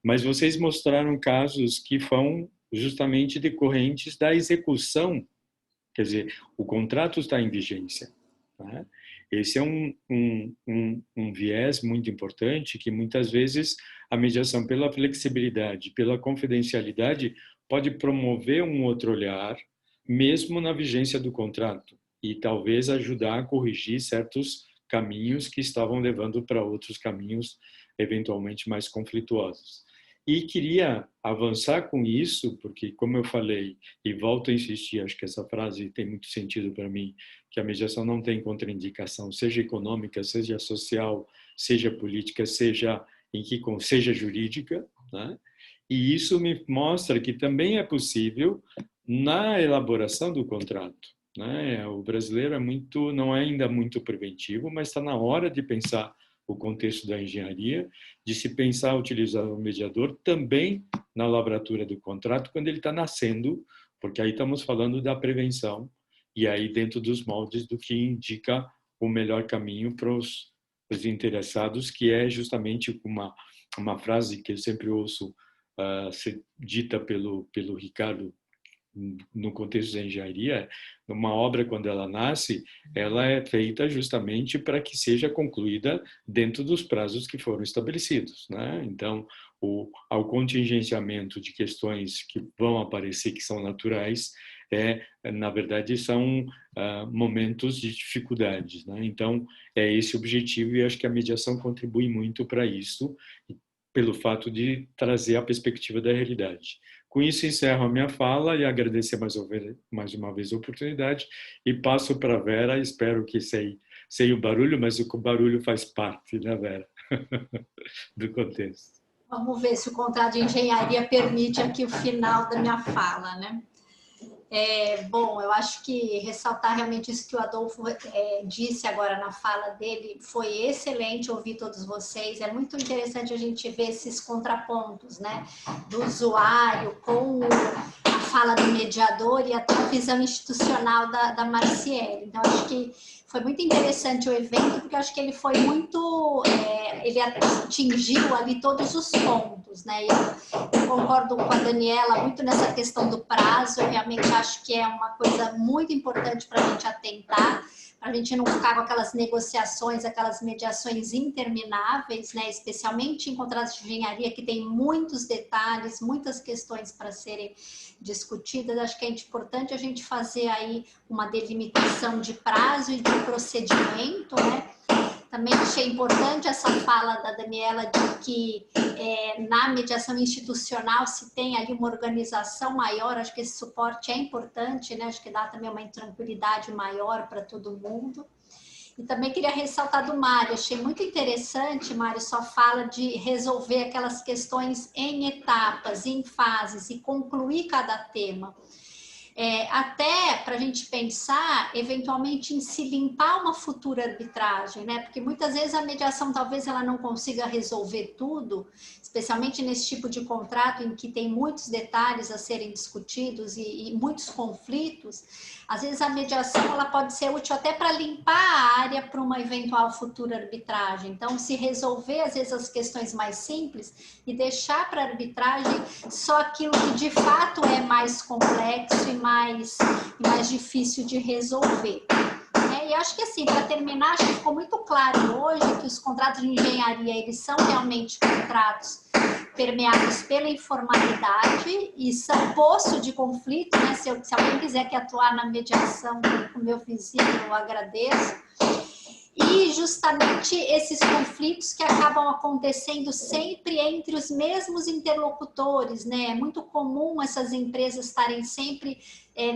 Mas vocês mostraram casos que foram justamente decorrentes da execução. Quer dizer, o contrato está em vigência. Né? Esse é um viés muito importante que muitas vezes a mediação, pela flexibilidade, pela confidencialidade, pode promover um outro olhar, mesmo na vigência do contrato, e talvez ajudar a corrigir certos caminhos que estavam levando para outros caminhos eventualmente mais conflituosos. E queria avançar com isso, porque, como eu falei, e volto a insistir, acho que essa frase tem muito sentido para mim, que a mediação não tem contraindicação, seja econômica, seja social, seja política, seja jurídica, né? E isso me mostra que também é possível na elaboração do contrato, né? O brasileiro não é ainda muito preventivo, mas está na hora de pensar o contexto da engenharia, de se pensar utilizar o mediador também na lavratura do contrato quando ele está nascendo, porque aí estamos falando da prevenção, e aí dentro dos moldes do que indica o melhor caminho para os interessados, que é justamente uma frase que eu sempre ouço ser dita pelo Ricardo no contexto da engenharia. Uma obra, quando ela nasce, ela é feita justamente para que seja concluída dentro dos prazos que foram estabelecidos, né? Então, ao contingenciamento de questões que vão aparecer, que são naturais, na verdade, são momentos de dificuldades, né? Então, é esse o objetivo, e acho que a mediação contribui muito para isso, pelo fato de trazer a perspectiva da realidade. Com isso, encerro a minha fala e agradecer mais uma vez a oportunidade e passo para a Vera. Espero que sei o barulho, mas o barulho faz parte, né, Vera, do contexto. Vamos ver se o contrato de engenharia permite aqui o final da minha fala, né? Bom, eu acho que ressaltar realmente isso que o Adolfo disse agora na fala dele, foi excelente ouvir todos vocês. É muito interessante a gente ver esses contrapontos, né? Do usuário com a fala do mediador e até a visão institucional da Marciele. Então, acho que foi muito interessante o evento, porque eu acho que ele foi muito... ele atingiu ali todos os pontos, né? Eu concordo com a Daniela muito nessa questão do prazo. Eu realmente acho que é uma coisa muito importante para a gente atentar, para a gente não ficar com aquelas negociações, aquelas mediações intermináveis, né? Especialmente em contratos de engenharia, que tem muitos detalhes, muitas questões para serem discutidas. Acho que é importante a gente fazer aí uma delimitação de prazo e de procedimento, né? Também achei importante essa fala da Daniela de que na mediação institucional se tem ali uma organização maior. Acho que esse suporte é importante, né? Acho que dá também uma tranquilidade maior para todo mundo. E também queria ressaltar do Mário, achei muito interessante, Mário, sua fala de resolver aquelas questões em etapas, em fases e concluir cada tema. Até para a gente pensar, eventualmente, em se limpar uma futura arbitragem, né? Porque muitas vezes a mediação talvez ela não consiga resolver tudo, especialmente nesse tipo de contrato em que tem muitos detalhes a serem discutidos e muitos conflitos. Às vezes a mediação ela pode ser útil até para limpar a área para uma eventual futura arbitragem. Então, se resolver às vezes as questões mais simples e deixar para a arbitragem só aquilo que de fato é mais complexo e mais difícil de resolver. E acho que assim, para terminar, acho que ficou muito claro hoje que os contratos de engenharia, eles são realmente contratos permeados pela informalidade e são poço de conflito, né? Se alguém quiser que atuar na mediação com o meu vizinho, eu agradeço. E justamente esses conflitos que acabam acontecendo sempre entre os mesmos interlocutores, né? É muito comum essas empresas estarem sempre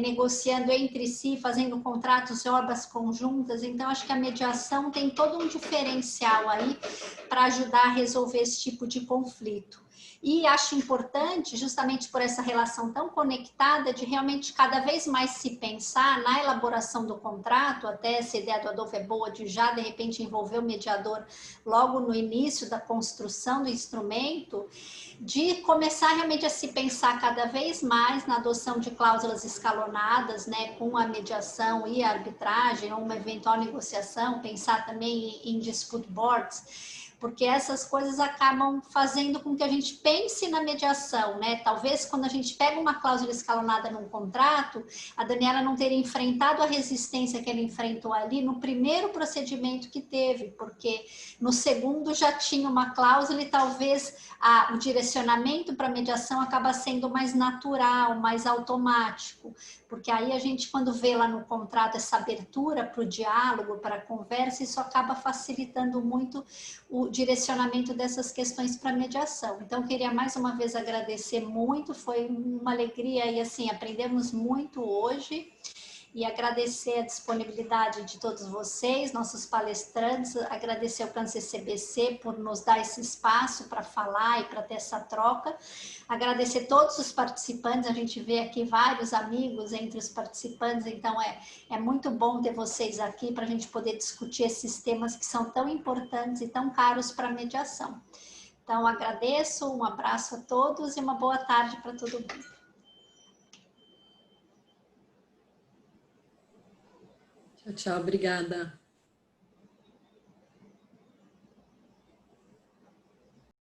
negociando entre si, fazendo contratos e obras conjuntas. Então, acho que a mediação tem todo um diferencial aí para ajudar a resolver esse tipo de conflito. E acho importante, justamente por essa relação tão conectada, de realmente cada vez mais se pensar na elaboração do contrato. Até essa ideia do Adolfo é boa, de já, de repente, envolver o mediador logo no início da construção do instrumento, de começar realmente a se pensar cada vez mais na adoção de cláusulas escalonadas, né, com a mediação e a arbitragem, ou uma eventual negociação, pensar também em dispute boards, porque essas coisas acabam fazendo com que a gente pense na mediação, né? Talvez quando a gente pega uma cláusula escalonada num contrato, a Daniela não teria enfrentado a resistência que ela enfrentou ali no primeiro procedimento que teve, porque no segundo já tinha uma cláusula e talvez o direcionamento para a mediação acaba sendo mais natural, mais automático, porque aí a gente, quando vê lá no contrato essa abertura para o diálogo, para a conversa, isso acaba facilitando muito o direcionamento dessas questões para a mediação. Então, queria mais uma vez agradecer muito, foi uma alegria e assim, aprendemos muito hoje. E agradecer a disponibilidade de todos vocês, nossos palestrantes, agradecer ao CAN-CCBC por nos dar esse espaço para falar e para ter essa troca, agradecer todos os participantes, a gente vê aqui vários amigos entre os participantes, então é muito bom ter vocês aqui para a gente poder discutir esses temas que são tão importantes e tão caros para a mediação. Então, Então, agradeço, um abraço a todos e uma boa tarde para todo mundo. Tchau, tchau. Obrigada.